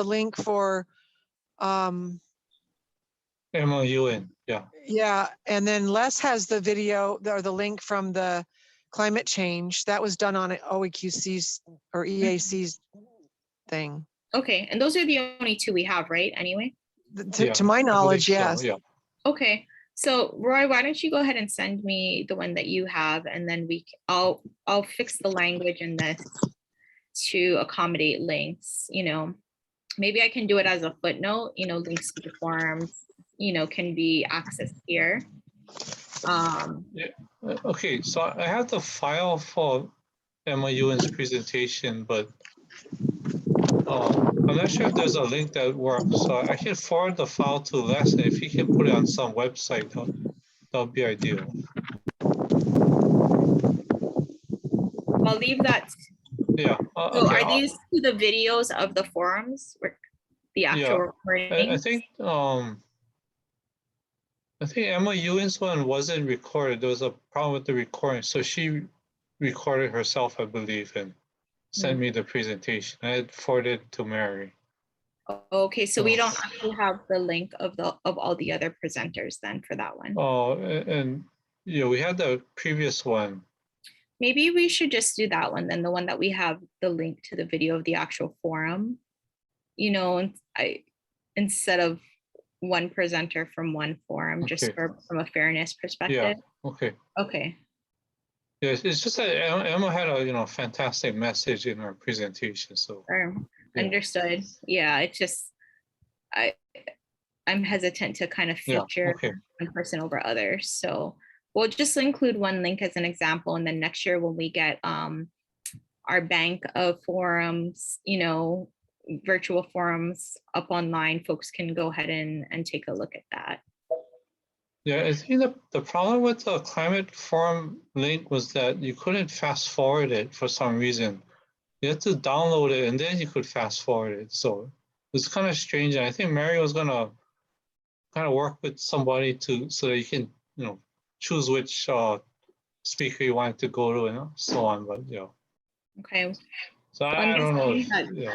link for MOUN, yeah. yeah, and then Les has the video or the link from the climate change that was done on OEQC's or EAC's thing. Okay, and those are the only two we have, right? Anyway. To my knowledge, yes. So, yeah. Okay, so Roy, why don't you go ahead and send me the one that you have, and then I'll fix the language in this to accommodate links. Maybe I can do it as a footnote. Links to the forums, can be accessed here. Yeah. Okay, so I have the file for MOUN's presentation, but I'm not sure if there's a link that works. So I can forward the file to Les, and if he can put it on some website, that'll be ideal. I'll leave that. Yeah. So are these to the videos of the forums, or the actual recording? I think MOUN's one wasn't recorded. There was a problem with the recording, so she recorded herself, I believe, and sent me the presentation. I had forwarded it to Mary. Okay, so we don't actually have the link of all the other presenters then for that one. Oh, and we had the previous one. Maybe we should just do that one then, the one that we have the link to the video of the actual forum. Instead of one presenter from one forum, just from a fairness perspective. Yeah. Okay. Okay. Yeah, it's just that Emma had a fantastic message in her presentation. So understood. Yeah, it's just I'm hesitant to kind of filter one person over others. So we'll just include one link as an example, and then next year when we get our bank of forums, virtual forums up online, folks can go ahead and take a look at that. Yeah, I think the problem with the climate forum link was that you couldn't fast forward it for some reason. You had to download it and then you could fast forward it. So it's kind of strange. And I think Mary was gonna kind of work with somebody so that you can, choose which speaker you wanted to go to and so on. But Okay. So I don't know.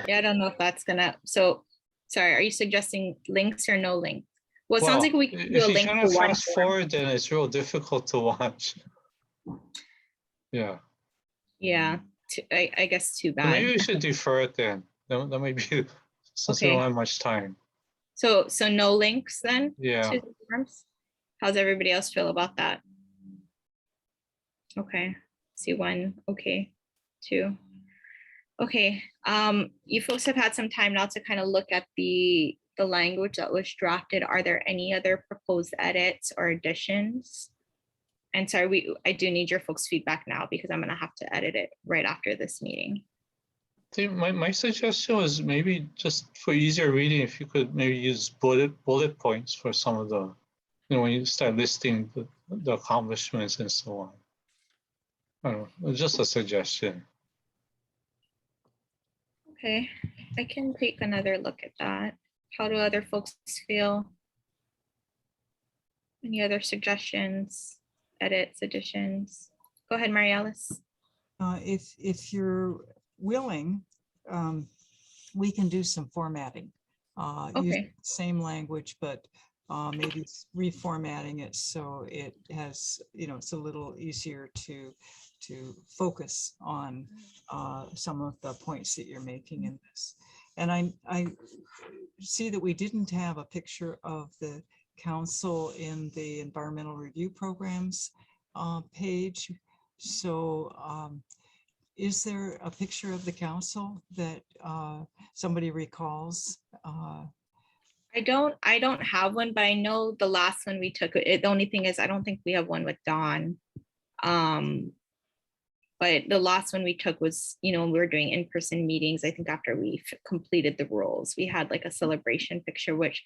I don't know if that's gonna. So, sorry, are you suggesting links or no links? Well, it sounds like we can do a link. If you kind of fast forward, then it's real difficult to watch. Yeah. Yeah, I guess too bad. So maybe we should defer it then. That might be since we don't have much time. So no links then? Yeah. To the forums? How's everybody else feel about that? Okay. See one. Okay. Two. Okay. You folks have had some time now to kind of look at the language that was drafted. Are there any other proposed edits or additions? And sorry, I do need your folks' feedback now because I'm gonna have to edit it right after this meeting. I think my suggestion was maybe just for easier reading, if you could maybe use bullet points for some of the, when you start listing the accomplishments and so on. I don't know, just a suggestion. Okay, I can take another look at that. How do other folks feel? Any other suggestions, edits, additions? Go ahead, Mary Alice. If you're willing, we can do some formatting. Use Okay. the same language, but maybe reformatting it so it has, it's a little easier to focus on some of the points that you're making in this. And I see that we didn't have a picture of the council in the environmental review programs page. So is there a picture of the council that somebody recalls? I don't have one, but I know the last one we took, the only thing is I don't think we have one with Dawn. But the last one we took was, we were doing in-person meetings. I think after we completed the rules, we had like a celebration picture, which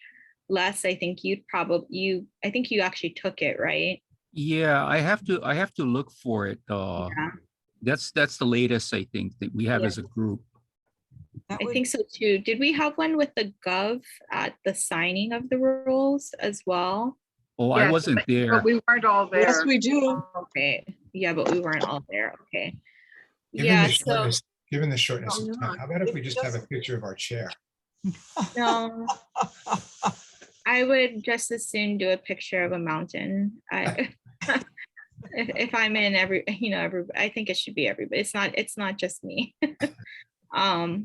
Les, I think I think you actually took it, right? Yeah, I have to look for it. Yeah. That's the latest I think that we have Yeah. as a group. I think so too. Did we have one with the Gov at the signing of the rules as well? Oh, I Yes, wasn't there. But we weren't all there. Yes, we do. Okay. Yeah, but we weren't all there. Okay. Given Yeah. the So shortness, given the shortness Oh, of time, no. how about if we just have a picture of our chair? no, I would just as soon do a picture of a mountain. If I'm in every, I think it should be everybody. It's not just me. How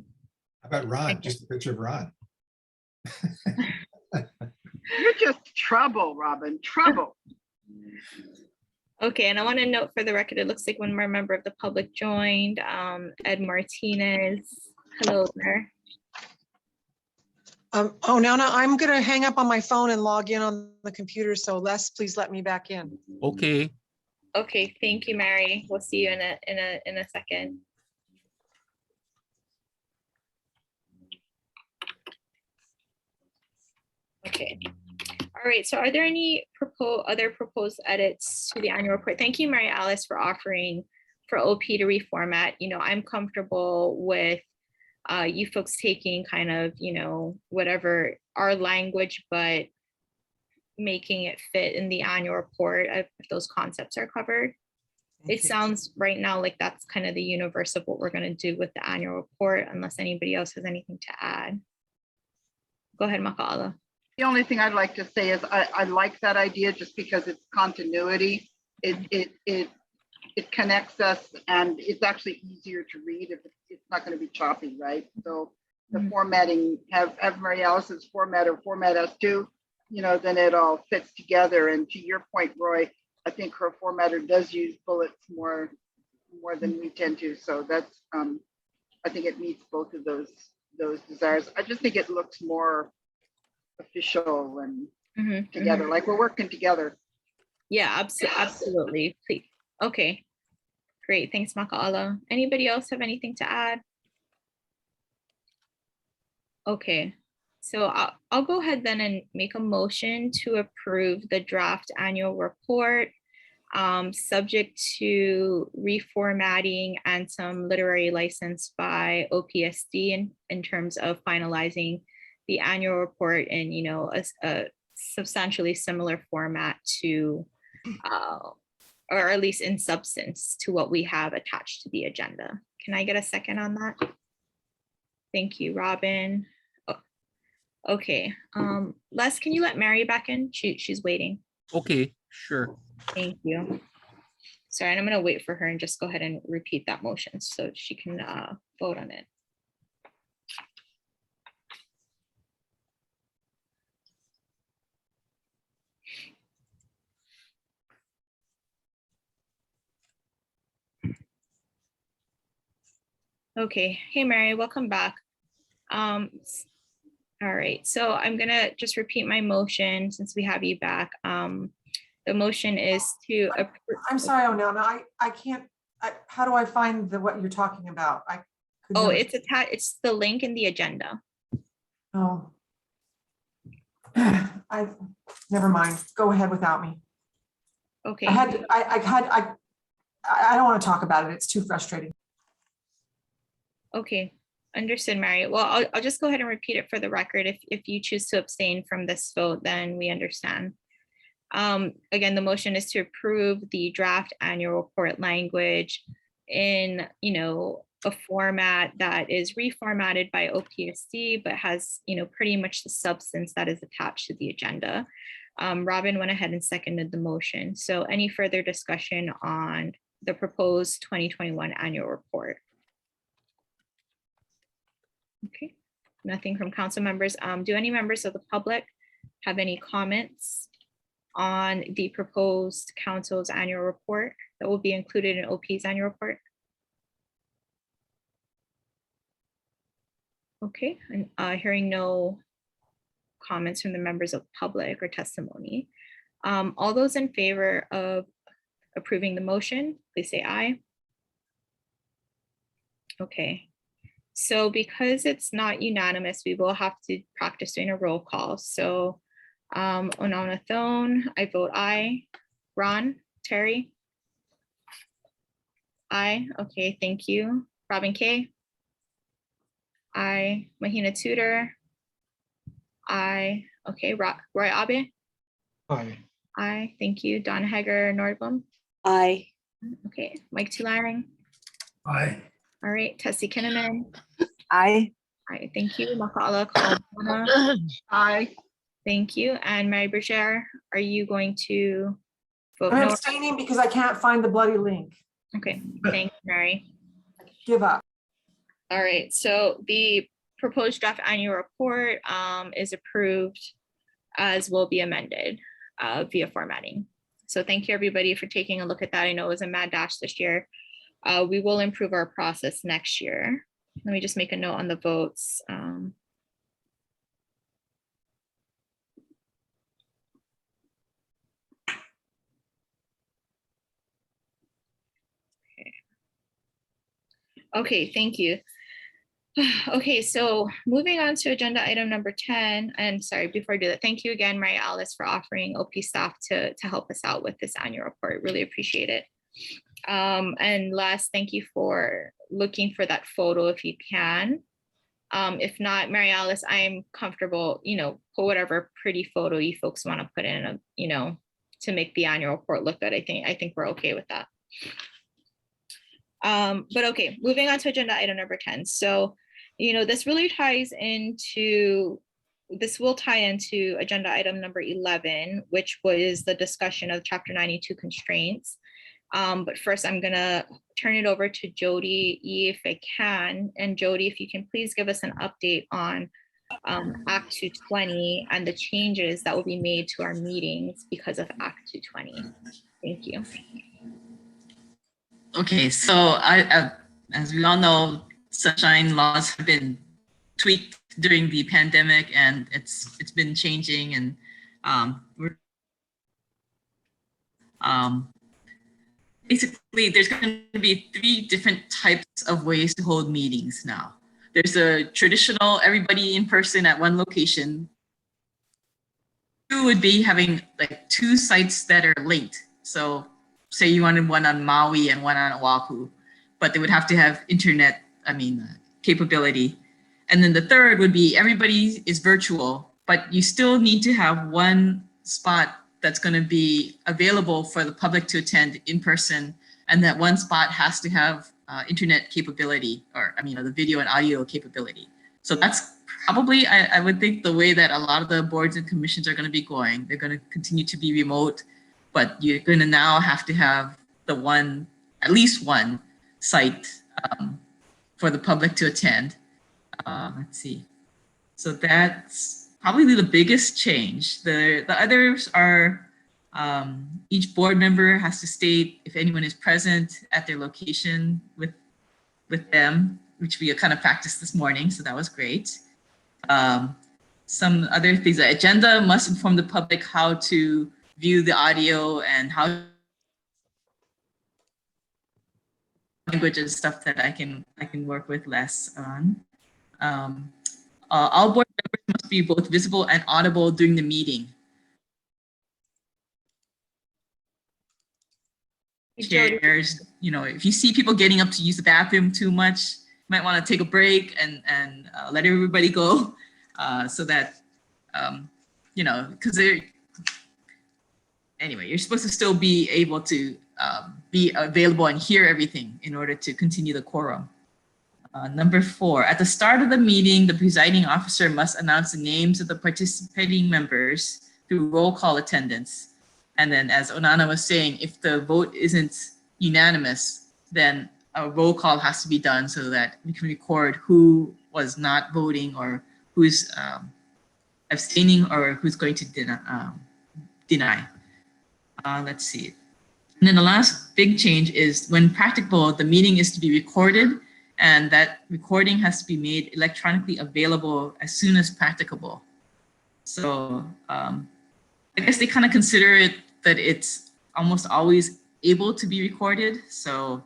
about Ron? Just a picture of Ron. You're just trouble, Robin, trouble. Okay, and I want to note for the record, it looks like one more member of the public joined, Ed Martinez. Hello there. Oh, Nana, I'm going to hang up on my phone and log in on the computer. So Les, please let me back in. Okay. Okay, thank you, Mary. We'll see you in a second. Okay. All right, so are there any other proposed edits to the annual report? Thank you, Mary Alice, for offering for OP to reformat. I'm comfortable with you folks taking kind of, whatever our language, but making it fit in the annual report if those concepts are covered. It sounds right now like that's kind of the universe of what we're going to do with the annual report, unless anybody else has anything to add. Go ahead, Makala. The only thing I'd like to say is I like that idea just because it's continuity. It connects us and it's actually easier to read if it's not going to be choppy, right? So the formatting, have Mary Alice's format or format us too, then it all fits together. And to your point, Roy, I think her formatter does use bullets more than we tend to. So that's, I think it meets both of those desires. I just think it looks more official and together, like we're working together. Yeah, absolutely. Please. Okay, great. Thanks, Makala. Anybody else have anything to add? Okay, so I'll go ahead then and make a motion to approve the draft annual report, subject to reformatting and some literary license by OPSD in terms of finalizing the annual report in, a substantially similar format to, or at least in substance to what we have attached to the agenda. Can I get a second on that? Thank you, Robin. Okay, Les, can you let Mary back in? She's waiting. Okay, sure. Thank you. Sorry, and I'm gonna wait for her and just go ahead and repeat that motion so she can vote on it. Okay, hey Mary, welcome back. All right, so I'm gonna just repeat my motion since we have you back. The motion is to approve. I'm sorry, Onana, I can't, how do I find what you're talking about? Oh, it's attached, it's the link in the agenda. Oh. Never mind, go ahead without me. Okay. I don't want to talk about it, it's too frustrating. Okay, Understood, Mary. Well, I'll just go ahead and repeat it for the record. If you choose to abstain from this vote, then we understand. Again, the motion is to approve the draft annual report language in, a format that is reformatted by OPSC, but has, pretty much the substance that is attached to the agenda. Robin went ahead and seconded the motion. So any further discussion on the proposed 2021 annual report? Okay, nothing from council members. Do any members of the public have any comments on the proposed council's annual report that will be included in OP's annual report? Okay, and hearing no comments from the members of the public or testimony. All those in favor of approving the motion, please say aye. Okay, so because it's not unanimous, we will have to practice doing a roll call. So Onathone, I vote aye. Ron, Terry? Aye, okay, thank you. Robin K? Aye. Mahina Tudor? Aye. Okay, Roy Abe? Aye. Aye, thank you. Don Hager Nordblom? Aye. Okay, Mike Tularing? Aye. All right, Tessie Kinnaman? Aye. Aye, thank you. Makala Kalabana? Aye. Thank you. And Mary Berger, are you going to vote I'm no? abstaining because I can't find the bloody link. Okay, thanks, Mary. Give up. All right, so the proposed draft annual report is approved as will be amended via formatting. So thank you, everybody, for taking a look at that. I know it was a mad dash this year. We will improve our process next year. Let me just make a note on the votes. Okay, thank you. Okay, so moving on to agenda item number 10, and sorry, before I do that, thank you again, Mary Alice, for offering OP staff to help us out with this annual report. Really appreciate it. And last, thank you for looking for that photo if you can. If not, Mary Alice, I'm comfortable, put whatever pretty photo you folks want to put in, to make the annual report look good. I think we're okay with that. But okay, moving on to agenda item number 10. So, this really will tie into agenda item number 11, which was the discussion of Chapter 92 constraints. But first, I'm gonna turn it over to Jody, if I can. And Jody, if you can please give us an update on Act 220 and the changes that will be made to our meetings because of Act 220. Thank you. Okay, so as we all know, sunshine laws have been tweaked during the pandemic, and it's been changing, and basically there's going to be 3 different types of ways to hold meetings now. There's a traditional everybody in person at one location. 2 would be having like 2 sites that are linked. So say you wanted one on Maui and one on Oahu, but they would have to have internet, capability. And then the third would be everybody is virtual, but you still need to have one spot that's going to be available for the public to attend in person. And that one spot has to have internet capability, or the video and audio capability. So that's probably, I would think, the way that a lot of the boards and commissions are going to be going. They're going to continue to be remote, but you're going to now have to have at least one site for the public to attend. Let's see. So that's probably the biggest change. The others are each board member has to state if anyone is present at their location with them, which we kind of practiced this morning. So that was great. Some other things, the agenda must inform the public how to view the audio and how language and stuff that I can work with less on. All board members must be both visible and audible during the meeting. Chairs, if you see people getting up to use the bathroom too much, might want to take a break and let everybody go, so that you know, because they're anyway, you're supposed to still be able to be available and hear everything in order to continue the quorum. Number 4, at the start of the meeting, the presiding officer must announce the names of the participating members through roll call attendance. And then, as Onana was saying, if the vote isn't unanimous, then a roll call has to be done so that we can record who was not voting or who's abstaining or who's going to deny. Let's see. And then the last big change is when practicable, the meeting is to be recorded, and that recording has to be made electronically available as soon as practicable. So I guess they kind of consider it that it's almost always able to be recorded. So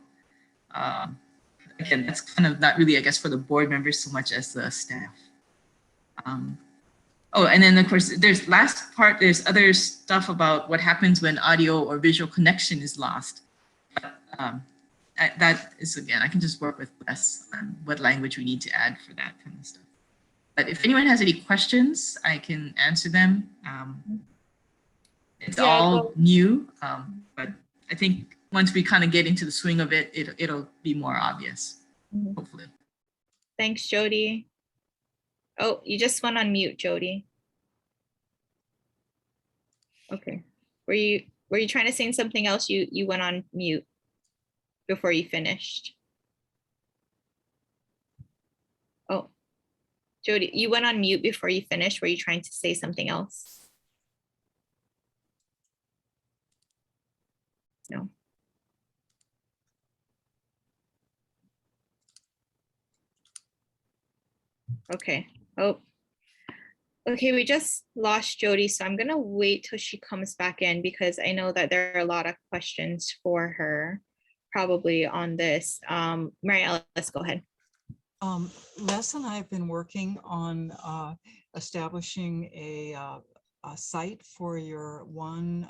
again, that's kind of not really, I guess, for the board members so much as the staff. Oh, and then of course, there's other stuff about what happens when audio or visual connection is lost. But that is, again, I can just work with Les on what language we need to add for that kind of stuff. But if anyone has any questions, I can answer them. It's all new, but I think once we kind of get into the swing of it, it'll be more obvious, hopefully. Thanks, Jody. Oh, you just went on mute, Jody. Okay. Were you trying to say something else? You went on mute before you finished. Oh, Jody, you went on mute before you finished. Were you trying to say something else? No. Okay. Oh, okay. We just lost Jody, so I'm gonna wait till she comes back in because I know that there are a lot of questions for her probably on this. Mary Alice, let's go ahead. Les and I have been working on establishing a site for your one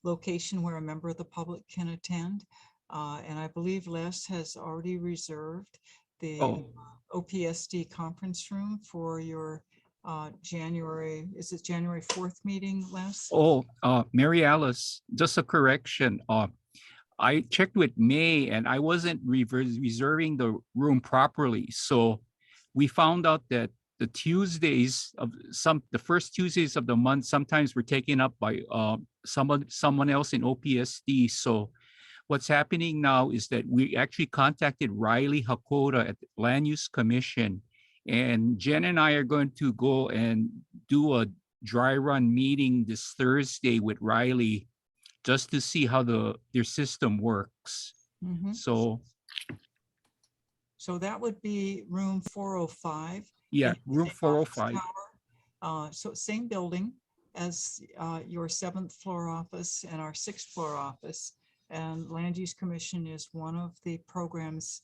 location where a member of the public can attend. And I believe Les has already reserved the OPSD conference room for your January 4th meeting, Les? Oh, Mary Alice, just a correction. I checked with May and I wasn't reserving the room properly. So we found out that the first Tuesdays of the month sometimes were taken up by someone else in OPSD. So what's happening now is that we actually contacted Riley Hakoda at the Land Use Commission, and Jen and I are going to go and do a dry run meeting this Thursday with Riley just to see how their system works. Mm-hmm. So that would be room 405. Yeah, room 405. So same building as your 7th floor office and our 6th floor office. And Land Use Commission is one of the programs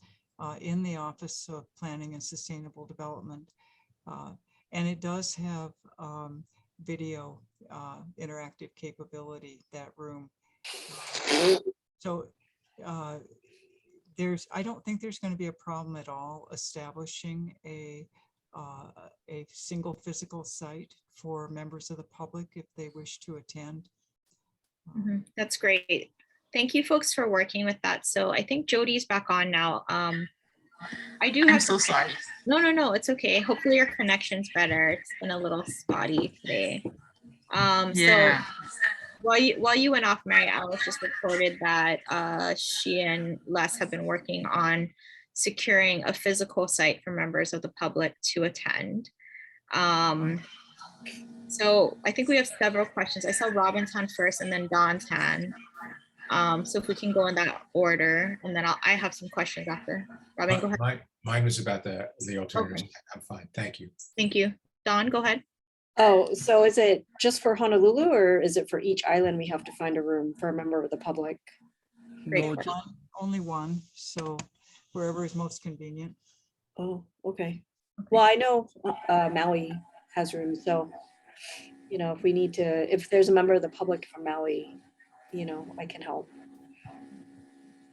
in the Office of Planning and Sustainable Development. And it does have video interactive capability, that room. So I don't think there's going to be a problem at all establishing a single physical site for members of the public if they wish to attend. That's great. Thank you folks for working with that. So I think Jody's back on now. I do have I'm so sorry. No, it's okay. Hopefully your connection's better. It's been a little spotty today. Yeah. So while you went off, Mary Alice just reported that she and Les have been working on securing a physical site for members of the public to attend. So I think we have several questions. I saw Robin's hand first and then Don's hand. So if we can go in that order, and then I have some questions after. Robin, go ahead. Mine was about the alternatives. Okay. I'm fine. Thank you. Thank you. Don, go ahead. Oh, so is it just for Honolulu or is it for each island we have to find a room for a member of the public? Great No, question. Only one, so wherever is most convenient. Oh, okay. Well, I know Maui has rooms, so, you know, if there's a member of the public from Maui, you know, I can help.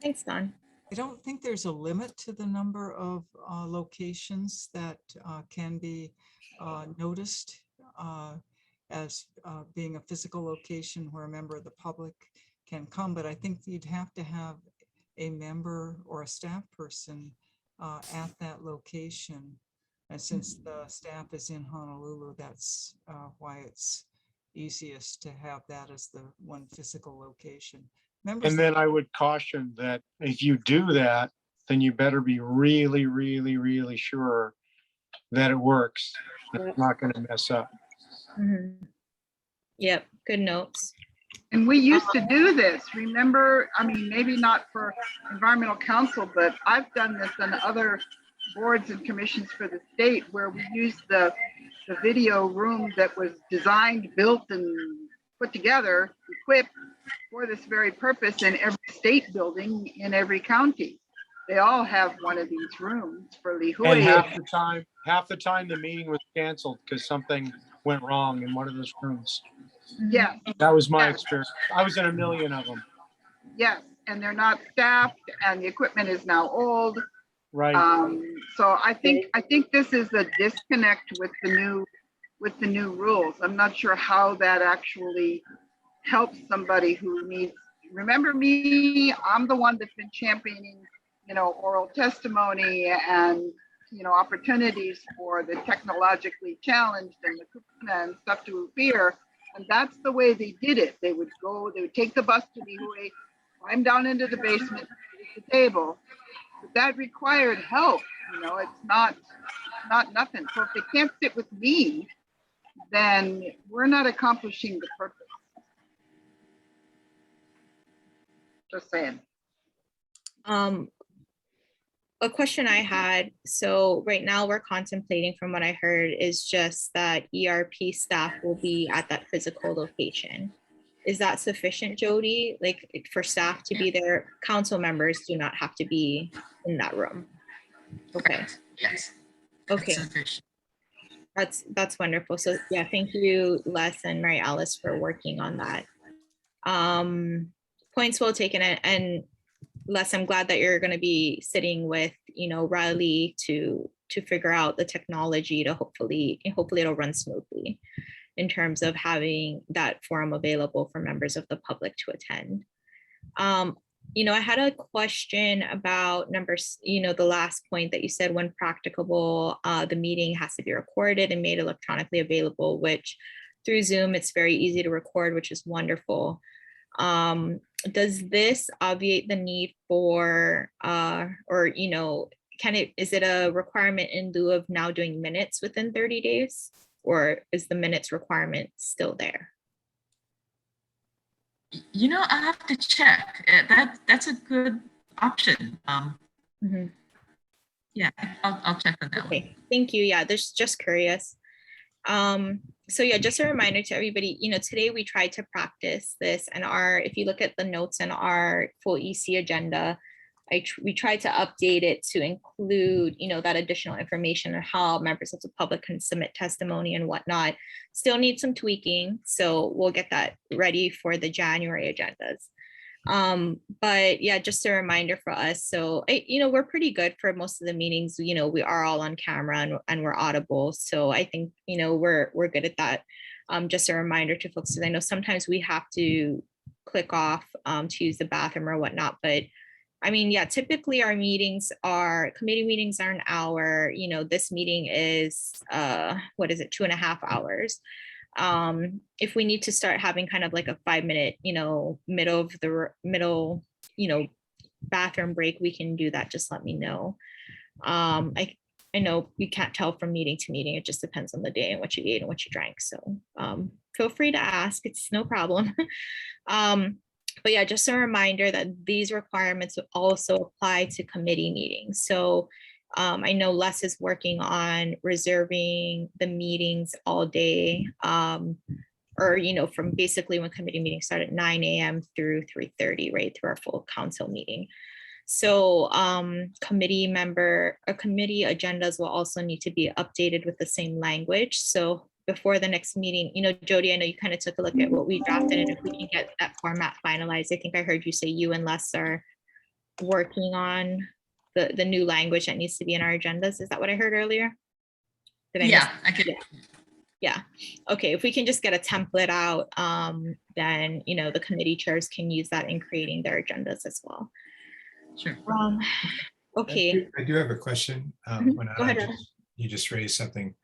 Thanks, Don. I don't think there's a limit to the number of locations that can be noticed as being a physical location where a member of the public can come, but I think you'd have to have a member or a staff person at that location. And since the staff is in Honolulu, that's why it's easiest to have that as the one physical location. Members And then I would caution that if you do that, then you better be really, really, really sure that it works. It's not going to mess up. Mhm. Yep, good notes. And we used to do this, remember? I mean, maybe not for environmental council, but I've done this on other boards and commissions for the state where we used the video room that was designed, built, and put together, equipped for this very purpose in every state building in every county. They all have one of these rooms for And Lihui. half the time the meeting was canceled because something went wrong in one of those rooms. Yes, That was my experience. I was in a million of them. yes, and they're not staffed, and the equipment is now old. Right. So I think this is a disconnect with the new rules. I'm not sure how that actually helps somebody who needs. Remember me? I'm the one that's been championing, oral testimony and opportunities for the technologically challenged and the kupuna and stuff to appear. And that's the way they did it. They would take the bus to Niue, climb down into the basement, at the table. But that required help. It's not nothing. So if they can't sit with me, then we're not accomplishing the purpose. Just saying. A question I had, so right now we're contemplating, from what I heard, is just that ERP staff will be at that physical location. Is that sufficient, Jody? Like, for staff to be there, council members do not have to be in that room? Okay. Yes. Okay. That's wonderful. So yeah, thank you, Les and Mary Alice, for working on that. Points well taken. And Les, I'm glad that you're going to be sitting with, Riley to figure out the technology to hopefully it'll run smoothly in terms of having that forum available for members of the public to attend. I had a question about numbers, the last point that you said, when practicable, the meeting has to be recorded and made electronically available, which through Zoom, it's very easy to record, which is wonderful. Does this obviate the need for, is it a requirement in lieu of now doing minutes within 30 days? Or is the minutes requirement still there? I have to check. That's a good option. Yeah, I'll check on that. Okay, thank you. Yeah, just curious. So yeah, just a reminder to everybody, today we tried to practice this, and if you look at the notes in our full EC agenda, we tried to update it to include, that additional information on how members of the public can submit testimony and whatnot. Still need some tweaking, so we'll get that ready for the January agendas. But yeah, just a reminder for us. So, we're pretty good for most of the meetings. We are all on camera and we're audible. So I think, we're good at that. Just a reminder to folks, because I know sometimes we have to click off to use the bathroom or whatnot. But I mean, yeah, typically our committee meetings are an hour. This meeting is, 2.5 hours. If we need to start having kind of like a 5-minute, middle, bathroom break, we can do that. Just let me know. I know you can't tell from meeting to meeting. It just depends on the day and what you ate and what you drank. So feel free to ask. It's no problem. But yeah, just a reminder that these requirements would also apply to committee meetings. So I know Les is working on reserving the meetings all day, or from basically when committee meetings start at 9 a.m. through 3:30, right, through our full council meeting. So committee agendas will also need to be updated with the same language. So before the next meeting, Jody, I know you kind of took a look at what we drafted, and if we can get that format finalized, I think I heard you say you and Les are working on the new language that needs to be in our agendas. Is that what I heard earlier? Did I miss- Yeah, I can. Yeah. Okay. If we can just get a template out, then, you know, the committee chairs can use that in creating their agendas as well. Sure. Okay. I do have a question. Mhm. When Go ahead. you just raised something.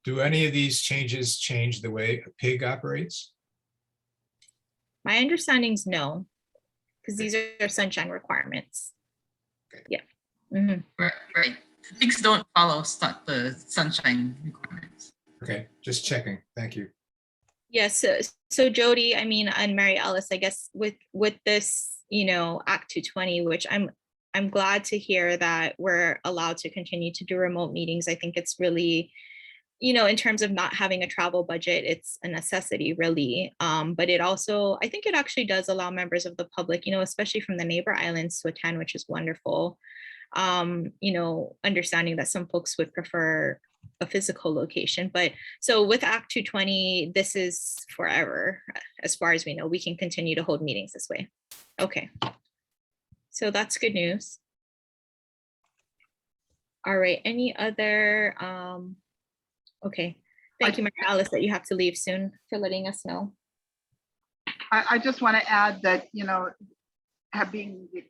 Do any of these changes change the way a pig operates? My understanding is no, because these are sunshine requirements. Yeah. Mhm. Right. Things don't follow the sunshine requirements. Okay, just checking. Thank you. Yes. So Jody, I mean, and Mary Ellis, I guess with this, you know, Act 220, which I'm glad to hear that we're allowed to continue to do remote meetings. I think it's really, you know, in terms of not having a travel budget, it's a necessity really. But it also, I think it actually does allow members of the public, you know, especially from the neighbor islands to attend, which is wonderful. You know, understanding that some folks would prefer a physical location. But so with Act 220, this is forever. As far as we know, we can continue to hold meetings this way. Okay. So that's good news. All right, any other, okay. Thank you, Mary Alice, that you have to leave soon for letting us know. I just want to add that, you know, having the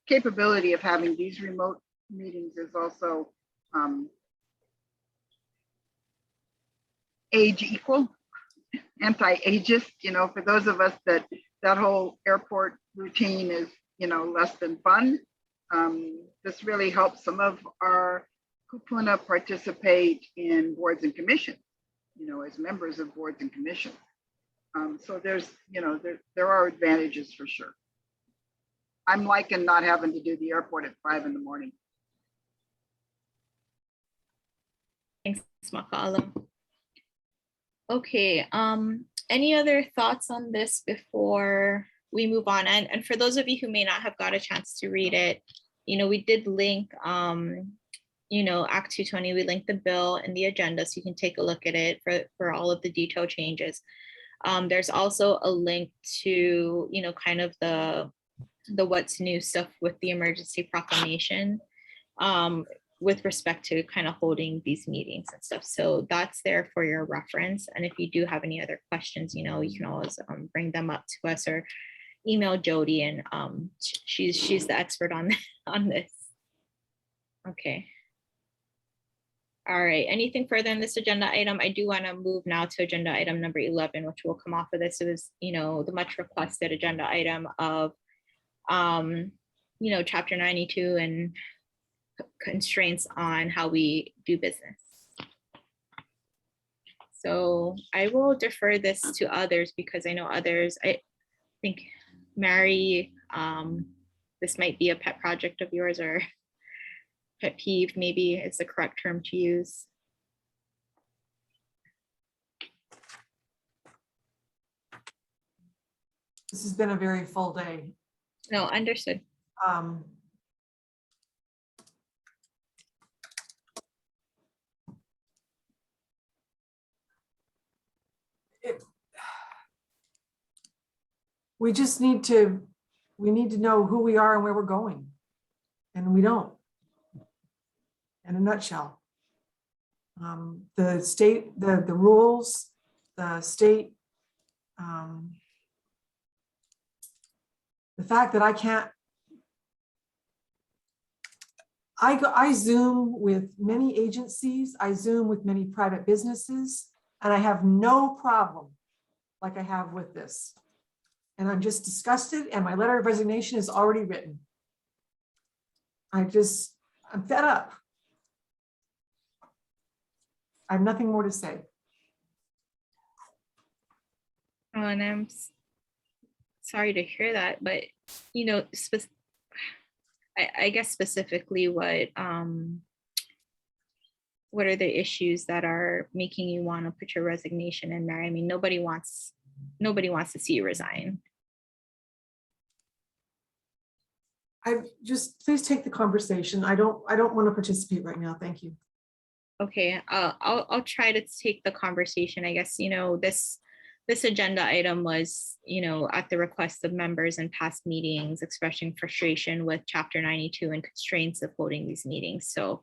capability of having these remote meetings is also age equal, anti-ageist, you know, for those of us that whole airport routine is, you know, less than fun. This really helps some of our kupuna participate in boards and commissions, you know, as members of boards and commissions. So there's, you know, there are advantages for sure. I'm liking not having to do the airport at 5 in the morning. Thanks, Makala. Okay, any other thoughts on this before we move on? And for those of you who may not have got a chance to read it, you know, we did link, you know, Act 220, we linked the bill in the agenda, so you can take a look at it for all of the detail changes. There's also a link to, you know, kind of the what's new stuff with the emergency proclamation, with respect to kind of holding these meetings and stuff. So that's there for your reference. And if you do have any other questions, you know, you can always bring them up to us or email Jody, and she's the expert on this. Okay. All right, anything further in this agenda item? I do want to move now to agenda item number 11, which will come off of this. It was, you know, the much requested agenda item of, you know, Chapter 92 and constraints on how we do business. So I will defer this to others because I know others, I think Mary, this might be a pet project of yours, or pet peeve maybe is the correct term to use. This has been a very full day. No, understood. We just need to know who we are and where we're going. And we don't, in a nutshell. The state, the rules, the state, the fact that I can't, I Zoom with many agencies, I Zoom with many private businesses, and I have no problem like I have with this. And I'm just disgusted, and my letter of resignation is already written. I'm fed up. I have nothing more to say. Oh, and I'm sorry to hear that, but you know, I guess specifically what are the issues that are making you want to put your resignation in there? I mean, nobody wants to see you resign. Please take the conversation. I don't want to participate right now. Thank you. Okay, I'll try to take the conversation. I guess, you know, this this agenda item was, at the request of members in past meetings expressing frustration with Chapter 92 and constraints of holding these meetings. So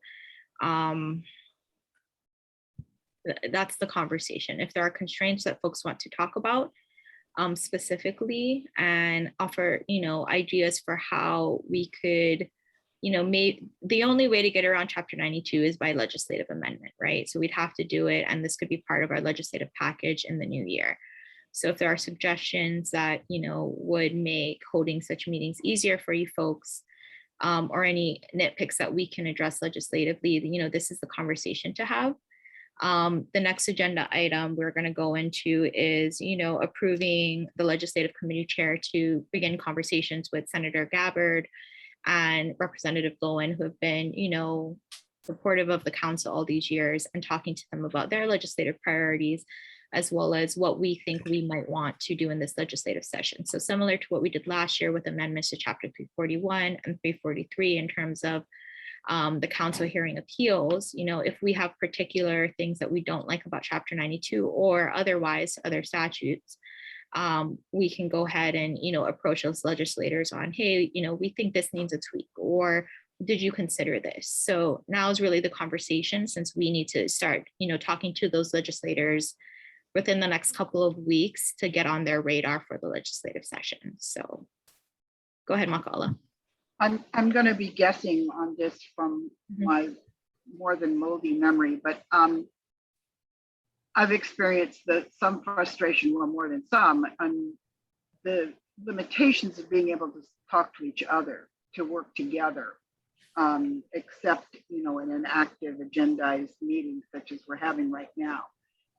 that's the conversation. If there are constraints that folks want to talk about specifically and offer, ideas for how we could, the only way to get around Chapter 92 is by legislative amendment, right? So we'd have to do it, and this could be part of our legislative package in the new year. So if there are suggestions that, would make holding such meetings easier for you folks, or any nitpicks that we can address legislatively, this is the conversation to have. The next agenda item we're going to go into is, approving the legislative committee chair to begin conversations with Senator Gabbard and Representative Lowen, who have been, supportive of the council all these years, and talking to them about their legislative priorities, as well as what we think we might want to do in this legislative session. So similar to what we did last year with amendments to Chapter 341 and 343 in terms of the council hearing appeals, if we have particular things that we don't like about Chapter 92 or otherwise other statutes, we can go ahead and, approach those legislators on, hey, we think this needs a tweak, or did you consider this? So now is really the conversation, since we need to start, talking to those legislators within the next couple of weeks to get on their radar for the legislative session. So go ahead, Makala. I'm going to be guessing on this from my more than moldy memory, but I've experienced some frustration, well, more than some, on the limitations of being able to talk to each other, to work together, except, in an active agendized meeting such as we're having right now,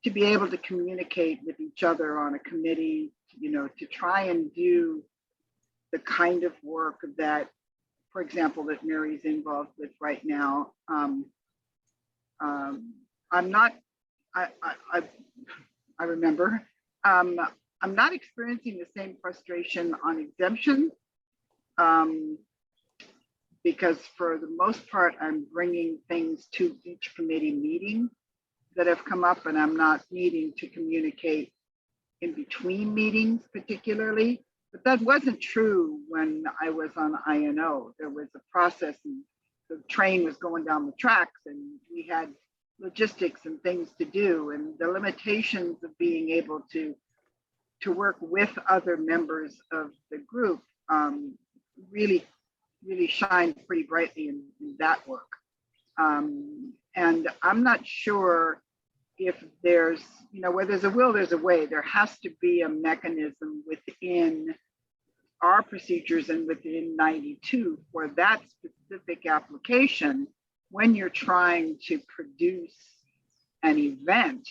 to be able to communicate with each other on a committee, to try and do the kind of work that, for example, that Mary's involved with right now. I remember, I'm not experiencing the same frustration on exemptions, because for the most part, I'm bringing things to each committee meeting that have come up, and I'm not needing to communicate in between meetings particularly. But that wasn't true when I was on INO. There was a process, and the train was going down the tracks, and we had logistics and things to do, and the limitations of being able to work with other members of the group really shine pretty brightly in that work. And I'm not sure if there's, where there's a will, there's a way. There has to be a mechanism within our procedures and within 92 for that specific application. When you're trying to produce an event,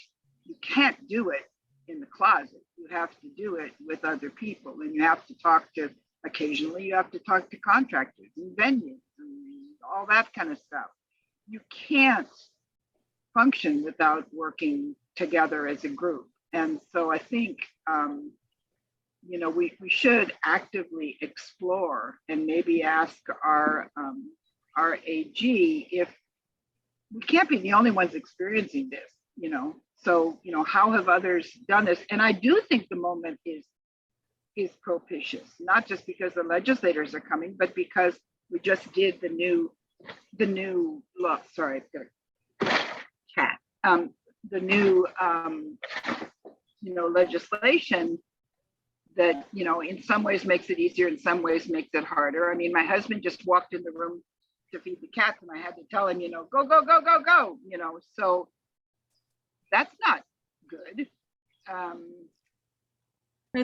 you can't do it in the closet. You have to do it with other people, and you have to talk to, occasionally you have to talk to contractors and venues and all that kind of stuff. You can't function without working together as a group. And so I think, we should actively explore and maybe ask our AG if we can't be the only ones experiencing this, so, how have others done this? And I do think the moment is propitious, not just because the legislators are coming, but because we just did the new look, sorry, chat, the new, legislation that, in some ways makes it easier, in some ways makes it harder. I mean, my husband just walked in the room to feed the cats, and I had to tell him, go, go, go, go, go, so that's not good.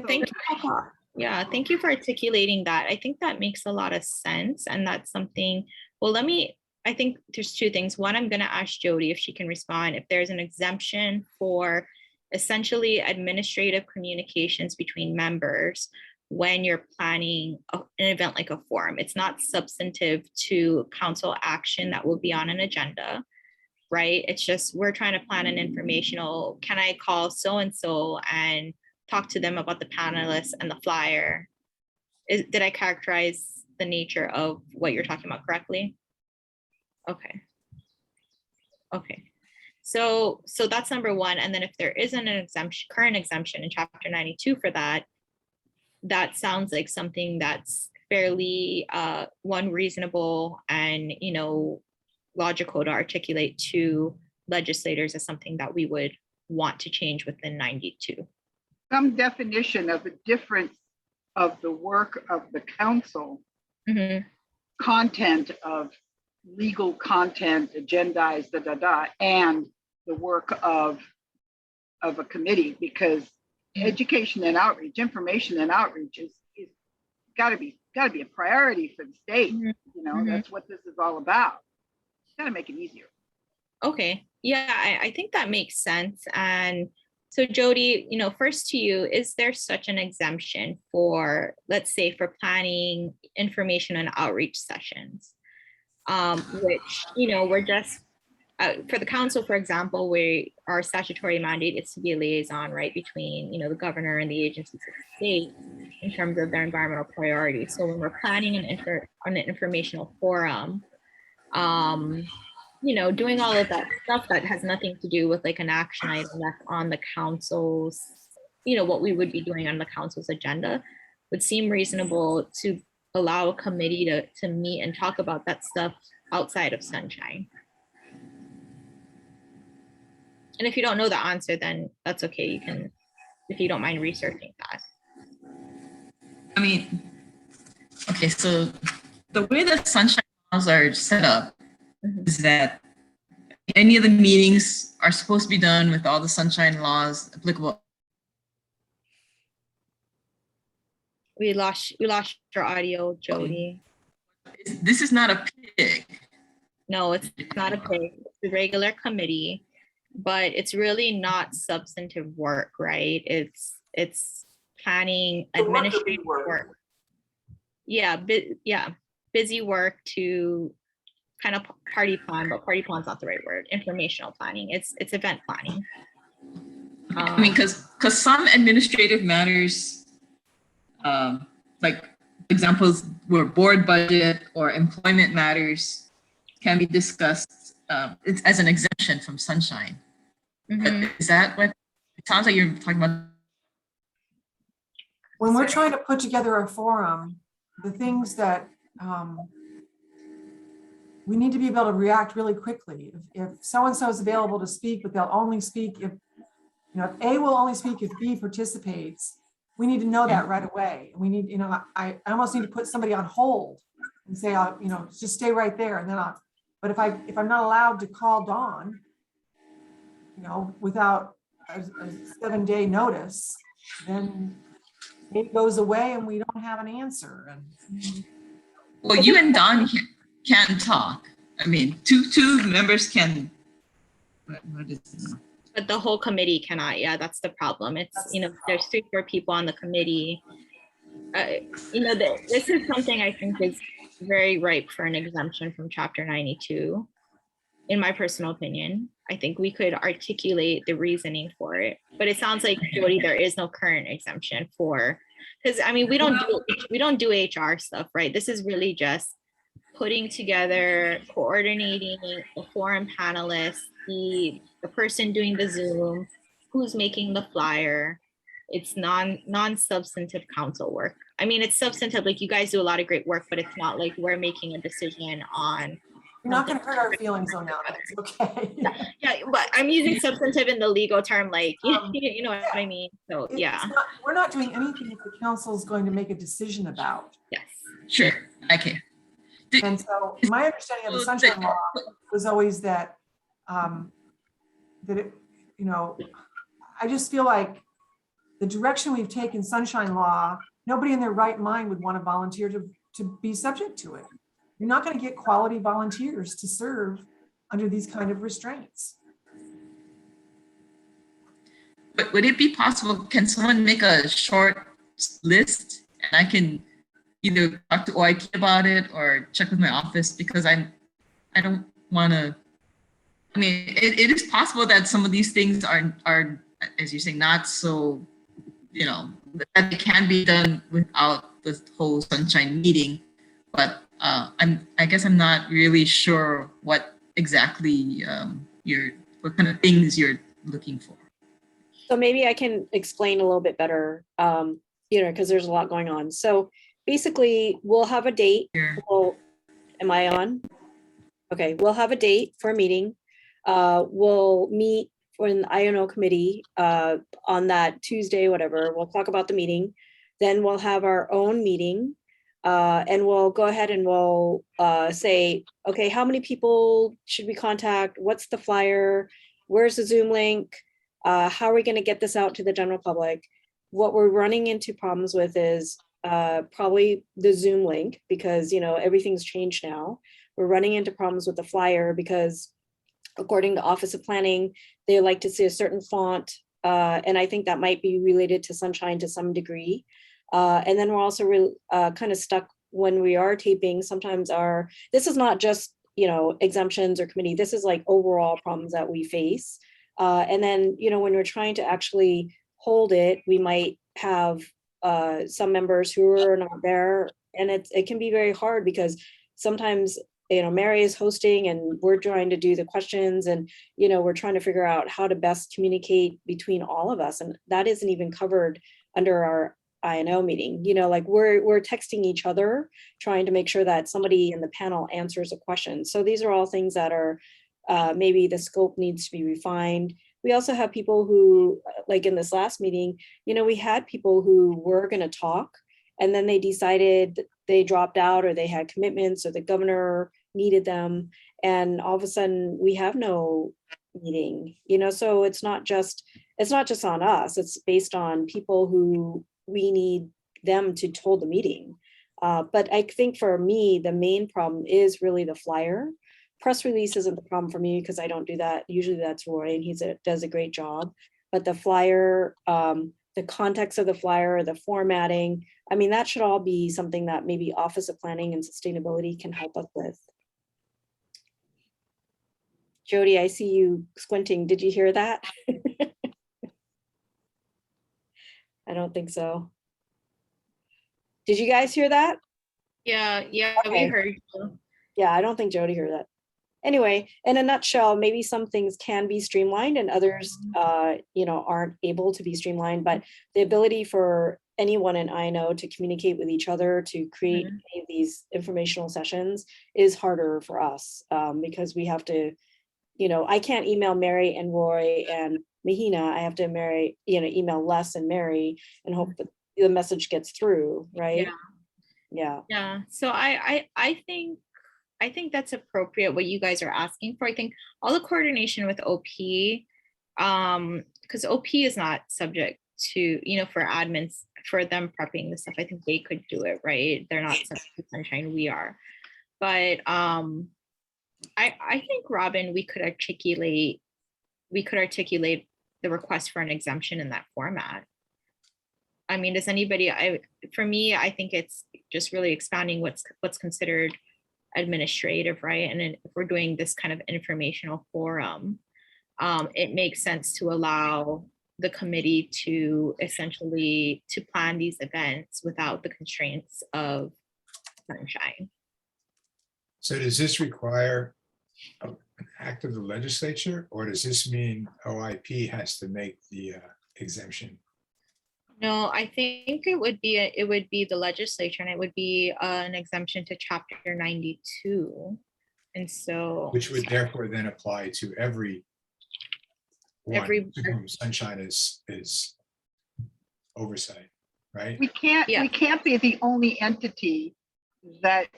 Thank you. Yeah, thank you for articulating that. I think that makes a lot of sense. And that's something, well, I think there's two things. One, I'm going to ask Jody if she can respond. If there's an exemption for essentially administrative communications between members when you're planning an event like a forum, it's not substantive to council action that will be on an agenda, right? It's just, we're trying to plan an informational, can I call so-and-so and talk to them about the panelists and the flyer? Did I characterize the nature of what you're talking about correctly? Okay. So that's number one. And then if there isn't an exemption, current exemption in chapter 92 for that, that sounds like something that's fairly one, reasonable, and logical to articulate to legislators as something that we would want to change within 92. Some definition of the difference of the work of the council, content of legal content, agendized, and the work of a committee, because education and outreach, information and outreach is got to be a priority for the state. That's what this is all about. Got to make it easier. Okay, yeah, I think that makes sense. And so Jody, first to you, is there such an exemption for, let's say, for planning information and outreach sessions, which, we're just, for the council, for example, our statutory mandate is to be a liaison, right, between, the governor and the agencies of the state in terms of their environmental priorities. So when we're planning an informational forum, doing all of that stuff that has nothing to do with like an action item that's on the council's, what we would be doing on the council's agenda, would seem reasonable to allow a committee to meet and talk about that stuff outside of sunshine. And if you don't know the answer, then that's okay. You can, if you don't mind researching that. I mean, okay, so the way that sunshine laws are set up is that any of the meetings are supposed to be done with all the sunshine laws applicable. We lost your audio, Jody. This is not a pig. No, it's not a pig. It's a regular committee, but it's really not substantive work, right? It's planning, administrative work. Yeah, busy work to kind of party plan, but party plan's not the right word. Informational planning. It's event planning. I mean, because some administrative matters, like examples where board budget or employment matters can be discussed it's as an exemption from sunshine. But is that what it sounds like you're talking about? When we're trying to put together a forum, the things that we need to be able to react really quickly. If so-and-so is available to speak, but they'll only speak if A will only speak if B participates, we need to know that right away. We need, I almost need to put somebody on hold and say, just stay right there. And then but if I'm not allowed to call Dawn, without a 7-day notice, then it goes away and we don't have an answer. And well, you and Dawn can talk. I mean, two members can. What is this? But the whole committee cannot. Yeah, that's the problem. It's, there's 3-4 people on the committee. This is something I think is very ripe for an exemption from chapter 92. In my personal opinion, I think we could articulate the reasoning for it, but it sounds like, Jody, there is no current exemption for, because I mean, we don't do HR stuff, right? This is really just putting together, coordinating the forum panelists, the person doing the Zoom, who's making the flyer. It's non-substantive council work. I mean, it's substantive, like you guys do a lot of great work, but it's not like we're making a decision on. You're not going to hurt our feelings on that. It's okay. Yeah, but I'm using substantive in the legal term, like, you know what I mean? So, yeah. We're not doing anything that the council is going to make a decision about. Yes. Sure. Okay. And so my understanding of the sunshine law was always that, that it, I just feel like the direction we've taken sunshine law, nobody in their right mind would want to volunteer to be subject to it. You're not going to get quality volunteers to serve under these kind of restraints. But would it be possible, can someone make a short list and I can either talk to OIP about it or check with my office, because I don't want to, I mean, it is possible that some of these things are, as you say, not so, that they can be done without the whole sunshine meeting, but I guess I'm not really sure what exactly you're what kind of things you're looking for. So maybe I can explain a little bit better, because there's a lot going on. So basically, we'll have a date. Well, am I on? Okay, we'll have a date for a meeting. We'll meet for an INO committee on that Tuesday, whatever. We'll talk about the meeting. Then we'll have our own meeting. And we'll go ahead and we'll say, okay, how many people should we contact? What's the flyer? Where's the Zoom link? How are we going to get this out to the general public? What we're running into problems with is probably the Zoom link, because everything's changed now. We're running into problems with the flyer because according to Office of Planning, they like to see a certain font. And I think that might be related to Sunshine to some degree. And then we're also kind of stuck when we are taping. Sometimes this is not just, exemptions or committee, this is like overall problems that we face. And then, when we're trying to actually hold it, we might have some members who are not there. And it can be very hard because sometimes, Mary is hosting and we're trying to do the questions and, we're trying to figure out how to best communicate between all of us. And that isn't even covered under our INO meeting. Like we're texting each other, trying to make sure that somebody in the panel answers a question. So these are all things that are maybe the scope needs to be refined. We also have people who, like in this last meeting, we had people who were going to talk and then they decided they dropped out or they had commitments or the governor needed them. And all of a sudden we have no meeting, so it's not just on us. It's based on people who we need them to hold the meeting. But I think for me, the main problem is really the flyer. Press release isn't the problem for me because I don't do that. Usually that's Roy and he does a great job. But the flyer, the context of the flyer, the formatting, that should all be something that maybe Office of Planning and Sustainability can help us with. Jody, I see you squinting. Did you hear that? I don't think so. Did you guys hear that? Yeah, Okay. we heard you. Yeah, I don't think Jody heard that. Anyway, in a nutshell, maybe some things can be streamlined and others, aren't able to be streamlined, but the ability for anyone in INO to communicate with each other, to create any of these informational sessions is harder for us because we have to, I can't email Mary and Roy and Mahina. I have to email Les and Mary and hope that the message gets through, right? Yeah. So I think that's appropriate what you guys are asking for. I think all the coordination with OP, because OP is not subject to, for admins, for them prepping the stuff. I think they could do it, right? They're not subject to Sunshine, we are. But I think, Robin, we could articulate the request for an exemption in that format. Does anybody, for me, I think it's just really expanding what's considered administrative, right? And then if we're doing this kind of informational forum, it makes sense to allow the committee to essentially to plan these events without the constraints of Sunshine. So does this require an act of the legislature, or does this mean OIP has to make the exemption? No, I think it would be the legislature, and it would be an exemption to Chapter 92, and so Which would therefore then apply to every to whom Sunshine is oversight, right? We can't be the only entity that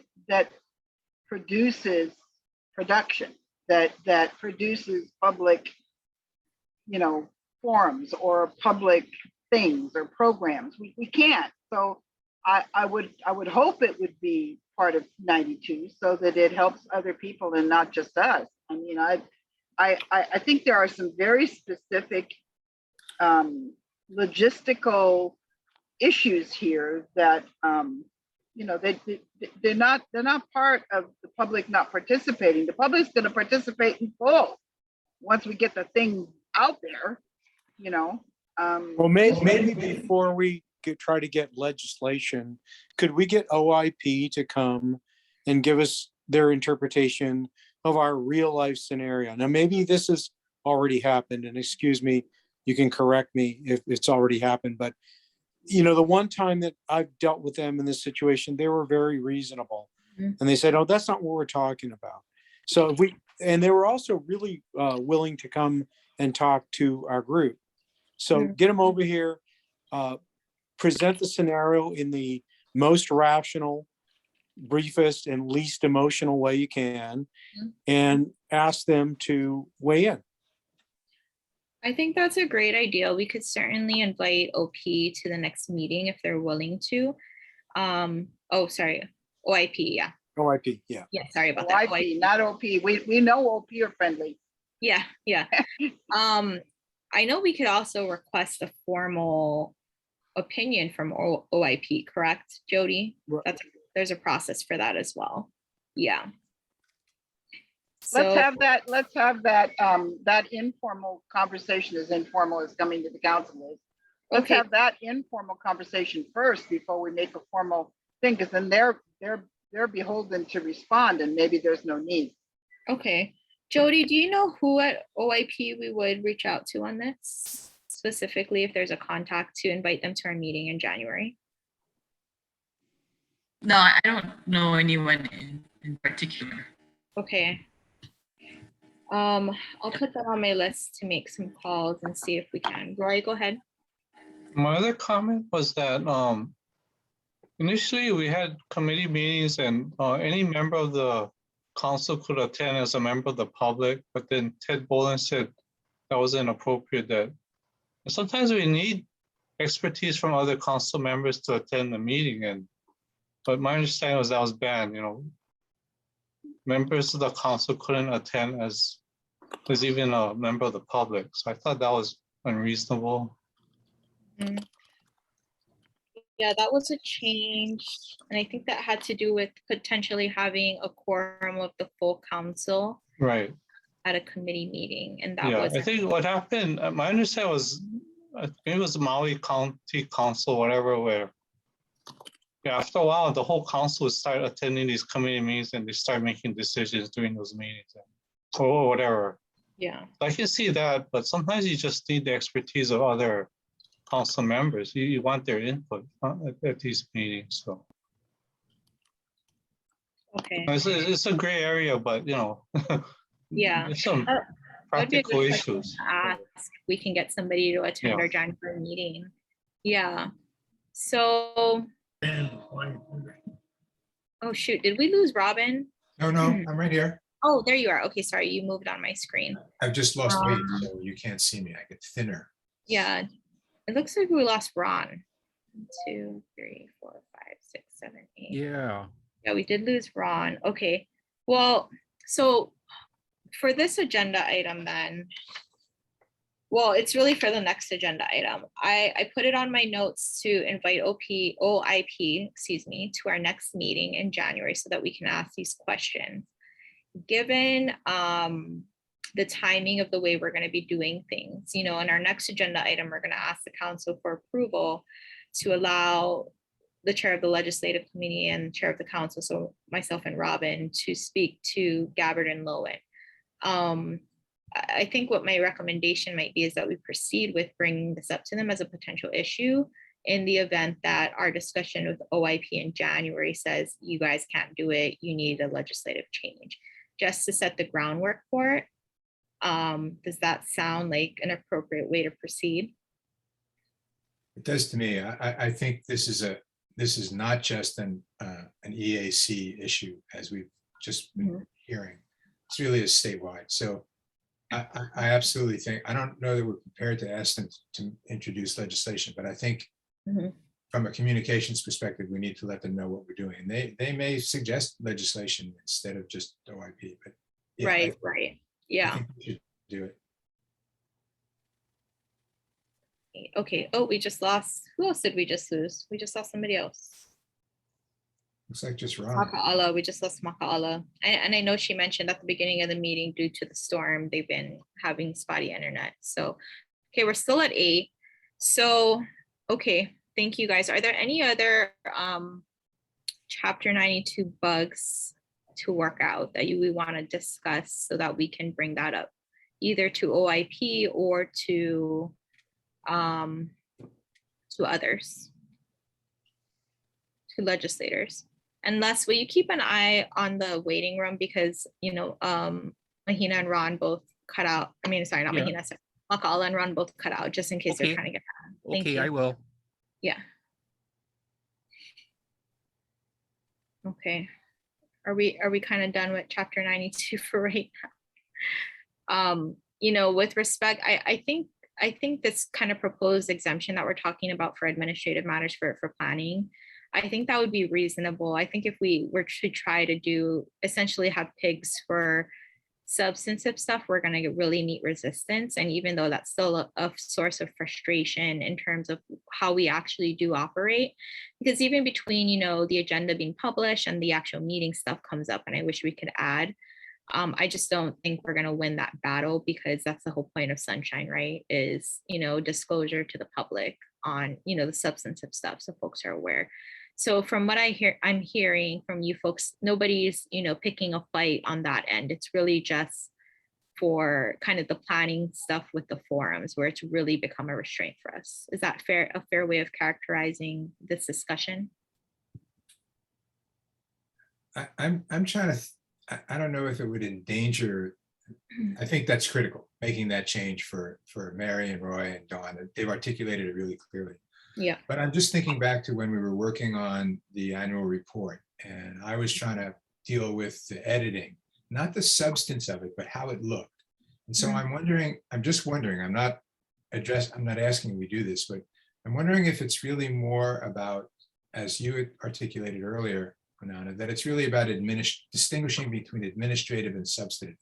produces public, forums or public things or programs. We can't. So I would hope it would be part of 92 so that it helps other people and not just us. I think there are some very specific logistical issues here that they're not part of the public not participating. The public's going to participate in full once we get the thing out there. Well, maybe before we try to get legislation, could we get OIP to come and give us their interpretation of our real life scenario? Now, maybe this is already happened, and excuse me, you can correct me if it's already happened, but you know, the one time that I've dealt with them in this situation, they were very reasonable. Mhm. And they said, oh, that's not what we're talking about. So if we, and they were also really willing to come and talk to our group. So Mhm. get them over here, present the scenario in the most rational, briefest, and least emotional way you can, Mhm. and ask them to weigh in. I think that's a great idea. We could certainly invite OP to the next meeting if they're willing to. Oh, sorry, OIP, yeah. OIP, yeah. Yeah, sorry about that. OIP, not OP. We know OP are friendly. Yeah, yeah. I know we could also request a formal opinion from OIP, correct, Jody? Right. There's a process for that as well. Yeah. Let's So- have that informal conversation, as informal as coming to the council is. Let's Okay. have that informal conversation first before we make a formal thing, because then they're beholden to respond, and maybe there's no need. Okay. Jody, do you know who at OIP we would reach out to on this? Specifically, if there's a contact to invite them to our meeting in January? No, I don't know anyone in particular. Okay. I'll put that on my list to make some calls and see if we can. Roy, go ahead. My other comment was that initially we had committee meetings and any member of the council could attend as a member of the public, but then Ted Boland said that was inappropriate, that sometimes we need expertise from other council members to attend the meeting, but my understanding was that was banned, you know. Members of the council couldn't attend as even a member of the public. So I thought that was unreasonable. Mm. Yeah, that was a change. And I think that had to do with potentially having a quorum of the full council Right. at a committee meeting. And that Yeah, was, I think what happened, my understanding was, I think it was Maui County Council, whatever, where after a while, the whole council would start attending these committee meetings and they start making decisions during those meetings or whatever. yeah. I can see that, but sometimes you just need the expertise of other council members. You want their input at these meetings. So Okay. it's a gray area, but you know, Yeah. there's some That'd be a practical good question issues. to ask. We can get somebody to attend Yeah. our January meeting. Yeah. So, oh shoot, did we lose Robin? No, I'm right here. Oh, there you are. Okay, sorry, you moved on my screen. I've just lost weight, so you can't see me. I get thinner. Yeah, it looks like we lost Ron. 1, 2, 3, 4, 5, 6, 7, 8. Yeah. Yeah, we did lose Ron. Okay, well, so for this agenda item then, well, it's really for the next agenda item. I put it on my notes to invite OIP, excuse me, to our next meeting in January so that we can ask these questions. Given the timing of the way we're going to be doing things, you know, in our next agenda item, we're going to ask the council for approval to allow the chair of the legislative committee and chair of the council, so myself and Robin, to speak to Gabbard and Lowen. I think what my recommendation might be is that we proceed with bringing this up to them as a potential issue in the event that our discussion with OIP in January says, you guys can't do it, you need a legislative change, just to set the groundwork for it. Does that sound like an appropriate way to proceed? It does to me. I think this is not just an EAC issue, as we've just been hearing. It's really a statewide. So I absolutely think, I don't know that we're prepared to ask them to introduce legislation, but I think from a communications perspective, we need to let them know what we're doing. And they may suggest legislation instead of just OIP, but yeah, Right. Yeah. I think we should do it. Okay. Oh, we just lost. Who else did we just lose? We just lost somebody else. Looks like just Ron. Maka'ala. We just lost Maka'ala. And I know she mentioned at the beginning of the meeting, due to the storm, they've been having spotty internet. So, okay, we're still at 8. So, okay, thank you guys. Are there any other Chapter 92 bugs to work out that we want to discuss so that we can bring that up either to OIP or to others, to legislators. Unless, will you keep an eye on the waiting room, because, you know, Mahina and Ron both cut out. I mean, sorry, not Yeah. Mahina, sorry. Makala and Ron both cut out, just in case Okay. they're trying to get on. Thank Okay, you. I will. Yeah. Okay. Are we kind of done with chapter 92 for right now? You know, with respect, I think this kind of proposed exemption that we're talking about for administrative matters for planning, I think that would be reasonable. I think if we were to try to do essentially have pigs for substantive stuff, we're going to really meet resistance. And even though that's still a source of frustration in terms of how we actually do operate, because even between, you know, the agenda being published and the actual meeting stuff comes up, and I wish we could add, I just don't think we're going to win that battle, because that's the whole point of Sunshine, right? Is, you know, disclosure to the public on, you know, the substantive stuff, so folks are aware. So from what I'm hearing from you folks, nobody's, you know, picking a fight on that end. It's really just for kind of the planning stuff with the forums, where it's really become a restraint for us. Is that fair? A fair way of characterizing this discussion? I'm trying to, I don't know if it would endanger, I think that's critical, making that change for Mary and Roy and Dawn. They've articulated it really clearly. Yeah. But I'm just thinking back to when we were working on the annual report, and I was trying to deal with the editing, not the substance of it, but how it looked. And so I'm wondering, I'm not asking we do this, but I'm wondering if it's really more about, as you had articulated earlier, Anana, that it's really about distinguishing between administrative and substantive,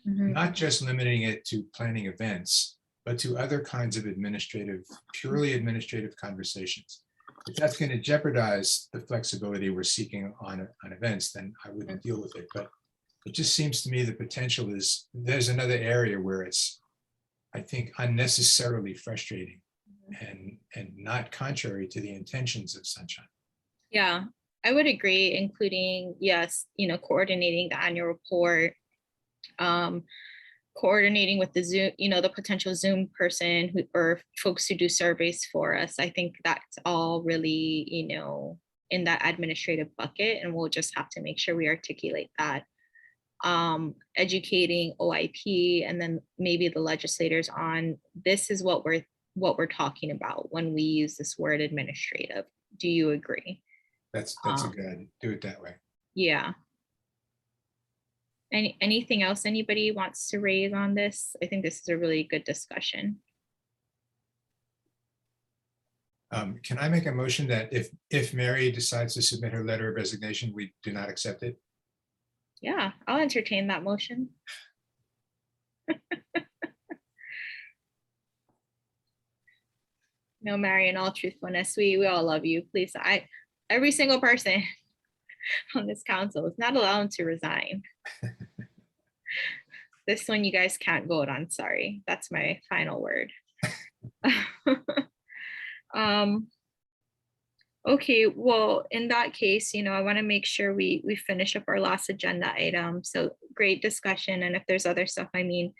not just limiting it to planning events, but to other kinds of purely administrative conversations. If that's going to jeopardize the flexibility we're seeking on events, then I wouldn't deal with it. But it just seems to me the potential is there's another area where it's, I think, unnecessarily frustrating and not contrary to the intentions of Sunshine. Yeah, I would agree, including, yes, you know, coordinating the annual report, coordinating with the Zoom, you know, the potential Zoom person or folks who do surveys for us. I think that's all really, you know, in that administrative bucket, and we'll just have to make sure we articulate that. Educating OIP and then maybe the legislators on this is what we're talking about when we use this word administrative. Do you agree? That's a good, do it that way. Yeah. Anything else anybody wants to raise on this? I think this is a really good discussion. Can I make a motion that if Mary decides to submit her letter of resignation, we do not accept it? Yeah, I'll entertain that motion. No, Mary, in all truthfulness, we all love you. Please, every single person on this council is not allowed to resign. This one you guys can't vote on, sorry. That's my final word. Okay, well, in that case, you know, I want to make sure we finish up our last agenda item. So great discussion. And if there's other stuff, I mean,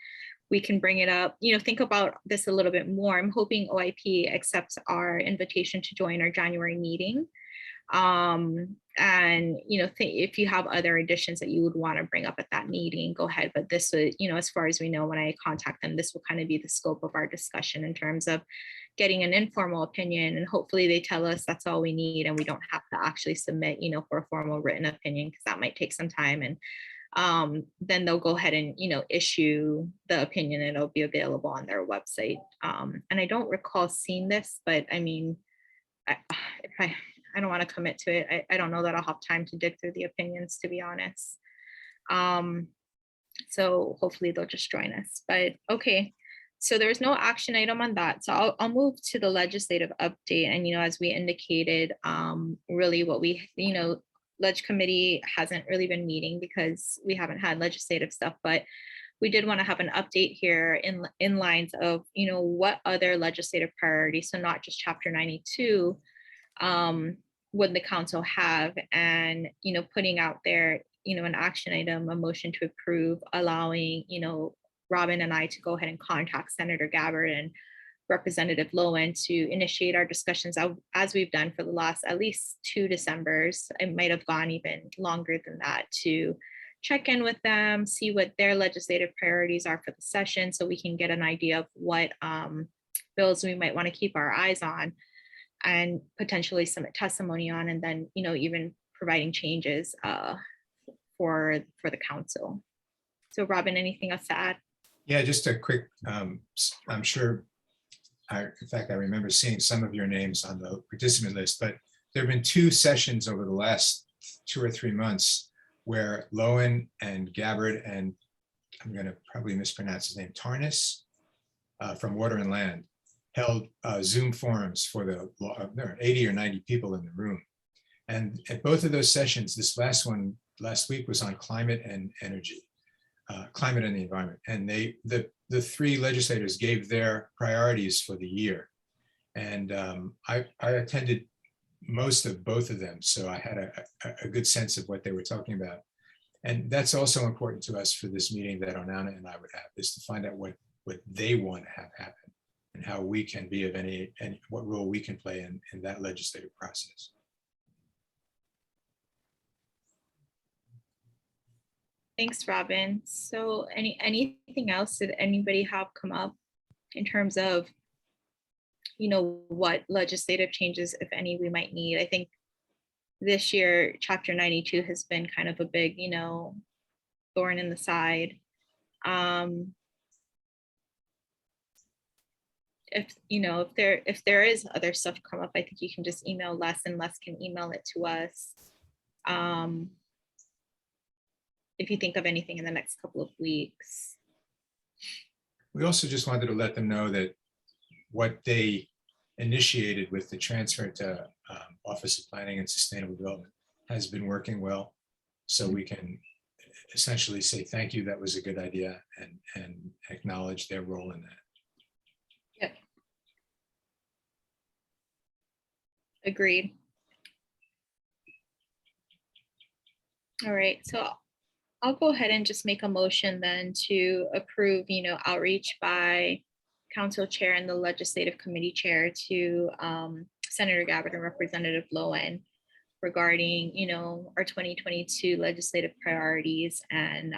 we can bring it up, you know, think about this a little bit more. I'm hoping OIP accepts our invitation to join our January meeting. And, you know, if you have other additions that you would want to bring up at that meeting, go ahead. But this would, you know, as far as we know, when I contact them, this will kind of be the scope of our discussion in terms of getting an informal opinion. And hopefully they tell us that's all we need and we don't have to actually submit, you know, for a formal written opinion, because that might take some time. And then they'll go ahead and, you know, issue the opinion and it'll be available on their website. And I don't recall seeing this, but I mean, I don't want to commit to it. I don't know that I'll have time to dig through the opinions, to be honest. So hopefully they'll just join us. But okay, so there's no action item on that. So I'll move to the legislative update. And, you know, as we indicated, really what we, you know, Leg Committee hasn't really been meeting because we haven't had legislative stuff, but we did want to have an update here in lines of, you know, what other legislative priorities, so not just Chapter 92, would the council have, and, you know, putting out there, you know, an action item, a motion to approve, allowing, you know, Robin and I to go ahead and contact Senator Gabbard and Representative Lowen to initiate our discussions as we've done for the last at least 2 Decembers. It might have gone even longer than that, to check in with them, see what their legislative priorities are for the session, so we can get an idea of what bills we might want to keep our eyes on and potentially submit testimony on, and then, you know, even providing changes for the council. So Robin, anything else to add? Yeah, just a quick, I'm sure, in fact, I remember seeing some of your names on the participant list, but there have been 2 sessions over the last 2 or 3 months where Lowen and Gabbard, and I'm going to probably mispronounce his name, Tarnas, from Water and Land, held Zoom forums for there are 80 or 90 people in the room. And at both of those sessions, this last one last week was on climate and energy, climate and the environment. And the 3 legislators gave their priorities for the year. And I attended most of both of them, so I had a good sense of what they were talking about. And that's also important to us for this meeting that Onana and I would have, is to find out what they want to have happen and how we can be of any what role we can play in that legislative process. Thanks, Robin. So anything else that anybody have come up in terms of, you know, what legislative changes, if any, we might need? I think this year, Chapter 92 has been kind of a big, you know, thorn in the side. If, you know, if there is other stuff come up, I think you can just email Les, and Les can email it to us. If you think of anything in the next couple of weeks. We also just wanted to let them know that what they initiated with the transfer to Office of Planning and Sustainable Development has been working well. So we can essentially say, thank you, that was a good idea, and acknowledge their role in that. Yep. Agreed. All right, so I'll go ahead and just make a motion then to approve, you know, outreach by Council Chair and the Legislative Committee Chair to Senator Gabbard and Representative Lowen regarding, you know, our 2022 legislative priorities, and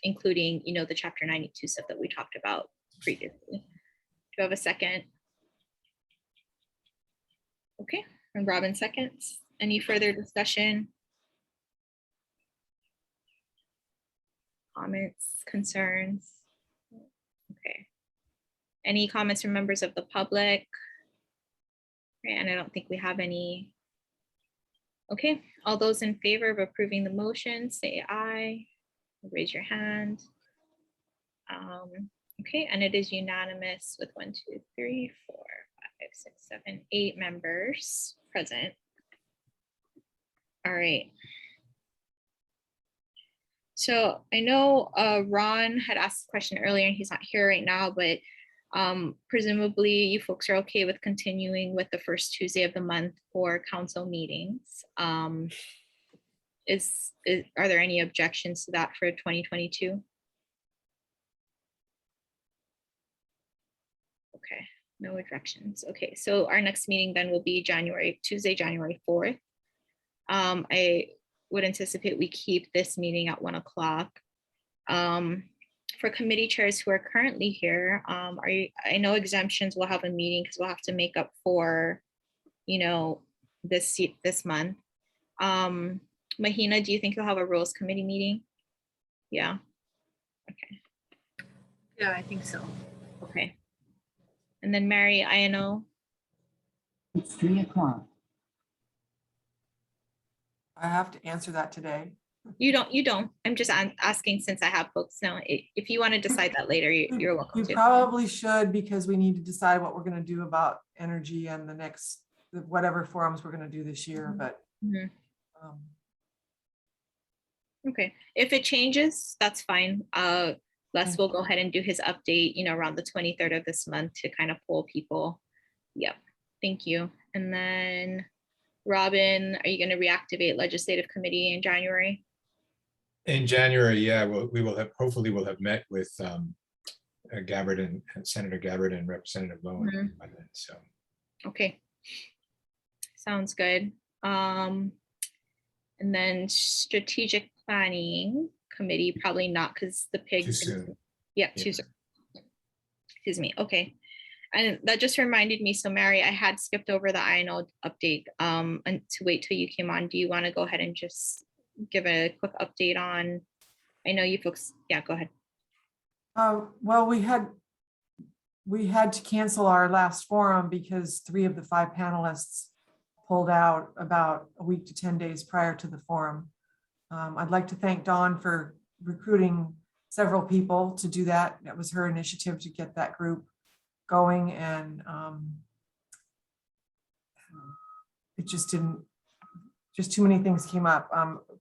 including, you know, the Chapter 92 stuff that we talked about previously. Do you have a second? Okay, and Robin seconds. Any further discussion? Comments, concerns? Okay. Any comments from members of the public? Okay, and I don't think we have any. Okay, all those in favor of approving the motion, say aye. Raise your hand. Okay, and it is unanimous with 1, 2, 3, 4, 5, 6, 7, 8 members present. All right. So I know Ron had asked a question earlier and he's not here right now, but presumably you folks are okay with continuing with the first Tuesday of the month for council meetings. Are there any objections to that for 2022? Okay, no objections. Okay, so our next meeting then will be Tuesday, January 4th. I would anticipate we keep this meeting at 1 o'clock. For committee chairs who are currently here, I know exemptions will have a meeting because we'll have to make up for, you know, this month. Mahina, do you think you'll have a rules committee meeting? Yeah. Okay. Yeah, I think so. Okay. And then Mary, INO. It's 3 o'clock. I have to answer that today. You don't. I'm just asking since I have folks now. If you want to decide that later, you're welcome We to. probably should, because we need to decide what we're going to do about energy and the next, whatever forums we're going to do this year, but. Mhm. Okay, if it changes, that's fine. Les will go ahead and do his update, you know, around the 23rd of this month to kind of pull people. Yep, thank you. And then Robin, are you going to reactivate legislative committee in January? In January, yeah, we will have, hopefully we'll have met with Gabbard and Senator Gabbard and Representative Lowen Mhm. by then, so. Okay. Sounds good. And then strategic planning committee, probably not because the pig. Too soon. Yeah, Yeah. too soon. Excuse me. Okay. And that just reminded me, so Mary, I had skipped over the INO update and to wait till you came on. Do you want to go ahead and just give a quick update on, I know you folks, yeah, go ahead. Well, we had to cancel our last forum because 3 of the 5 panelists pulled out about a week to 10 days prior to the forum. I'd like to thank Dawn for recruiting several people to do that. That was her initiative to get that group going, and it just too many things came up.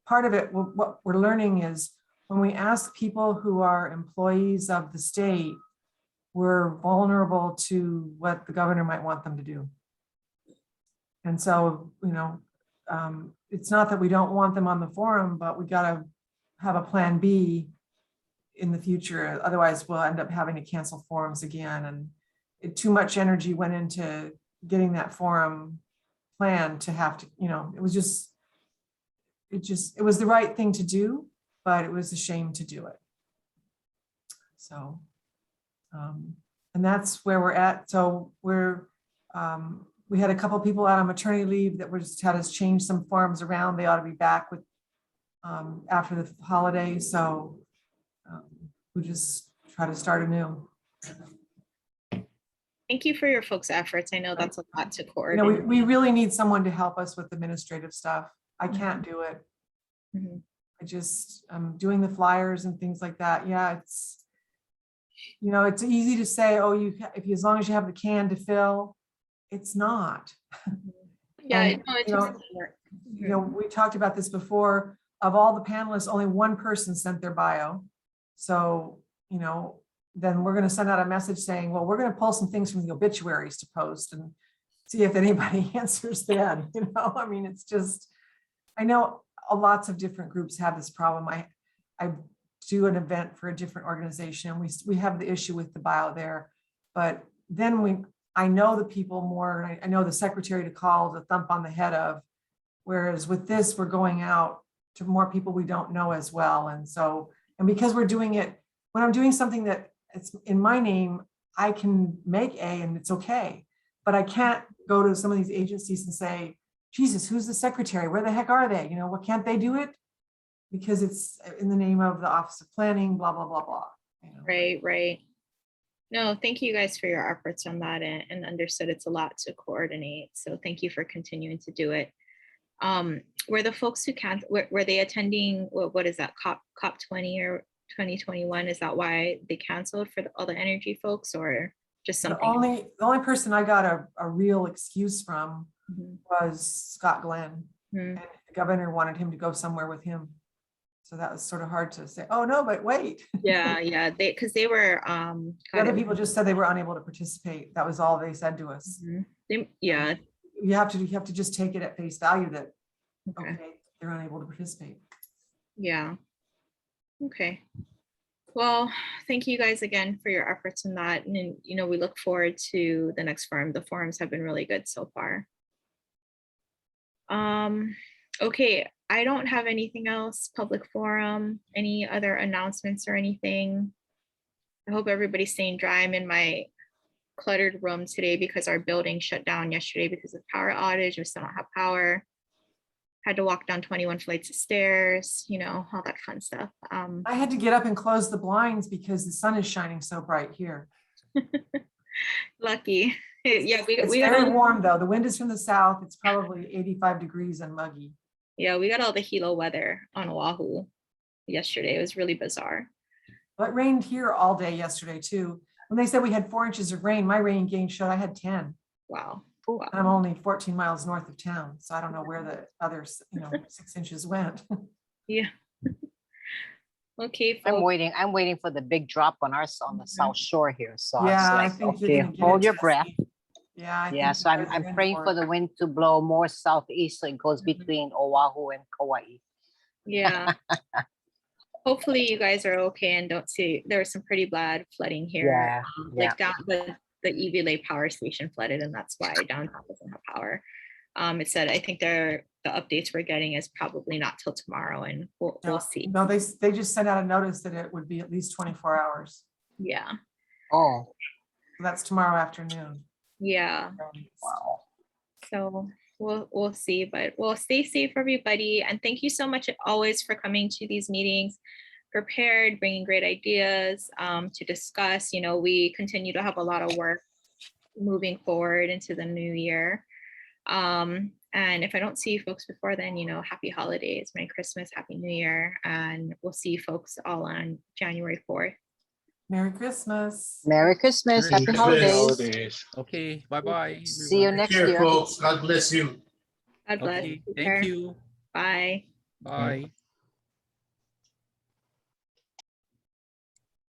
Part of it, what we're learning is when we ask people who are employees of the state, we're vulnerable to what the governor might want them to do. And so, it's not that we don't want them on the forum, but we got to have a plan B in the future. Otherwise, we'll end up having to cancel forums again. And too much energy went into getting that forum plan to have to, it was the right thing to do, but it was a shame to do it. So, and that's where we're at. So we had a couple people out on maternity leave that had us change some forms around. They ought to be back with after the holiday. So we just try to start anew. Thank you for your folks' efforts. I know that's a lot to coordinate. We really need someone to help us with administrative stuff. I can't do it. Mhm. I'm doing the flyers and things like that. Yeah, it's easy to say, oh, as long as you have the can to fill. It's not. Yeah, And, no, it takes some work. we talked about this before. Of all the panelists, only one person sent their bio. So, then we're going to send out a message saying, well, we're going to pull some things from the obituaries to post and see if anybody answers then. I mean, it's just, I know lots of different groups have this problem. I do an event for a different organization. We have the issue with the bio there, but then I know the people more, and I know the secretary to call, to thump on the head of, whereas with this, we're going out to more people we don't know as well. And so, and because we're doing it, when I'm doing something that it's in my name, I can make A and it's okay, but I can't go to some of these agencies and say, Jesus, who's the secretary? Where the heck are they? What can't they do it? Because it's in the name of the Office of Planning, blah, blah, blah, blah. Right. No, thank you guys for your efforts on that, and understood it's a lot to coordinate. So thank you for continuing to do it. Were the folks who can't, were they attending, what is that, COP 20 or 2021? Is that why they canceled for all the energy folks, or just something? The only person I got a real excuse from was Scott Glenn. And the governor wanted him to go somewhere with him. So that was sort of hard to say, oh no, but wait. Yeah, because they were the other people just said they were unable to participate. That was all they said to us. Yeah. You have to just take it at face value that okay, they're unable to participate. Yeah. Okay. Well, thank you guys again for your efforts in that. And we look forward to the next forum. The forums have been really good so far. Okay, I don't have anything else. Public forum, any other announcements or anything? I hope everybody's staying dry. I'm in my cluttered room today because our building shut down yesterday because of power outage. We still don't have power. Had to walk down 21 flights of stairs, all that fun stuff. I had to get up and close the blinds because the sun is shining so bright here. Lucky. Yeah, it's very warm though. The wind is from the south. It's probably 85 degrees and muggy. Yeah, we got all the Hilo weather on Oahu yesterday. It was really bizarre. Well, it rained here all day yesterday too. When they said we had 4 inches of rain, my rain gauge showed I had 10. Wow. And I'm only 14 miles north of town, so I don't know where the other 6 inches went. Yeah. Okay. I'm waiting for the big drop on the South Shore here. So yeah, I was like, okay, hold your breath. Yeah. So I'm praying for the wind to blow more southeast, so it goes between Oahu and Kauai. Yeah. hopefully you guys are okay and don't see, there was some pretty bad flooding here. Yeah, Like down the EV Lake power station flooded, and that's why downtown doesn't have power. It said, I think the updates we're getting is probably not till tomorrow, and we'll see. No, they just sent out a notice that it would be at least 24 hours. Yeah. Oh, That's tomorrow afternoon. Yeah. wow. So we'll see, but we'll stay safe, everybody. And thank you so much always for coming to these meetings, prepared, bringing great ideas to discuss. You know, we continue to have a lot of work moving forward into the new year. And if I don't see you folks before then, you know, happy holidays, Merry Christmas, Happy New Year, and we'll see you folks all on January 4th. Merry Christmas. Merry Christmas, Merry happy Christmas. holidays. Okay, bye-bye. See you everyone. next Take care, year. folks. God bless you. God bless. Okay, Take thank care. you. Bye. Bye.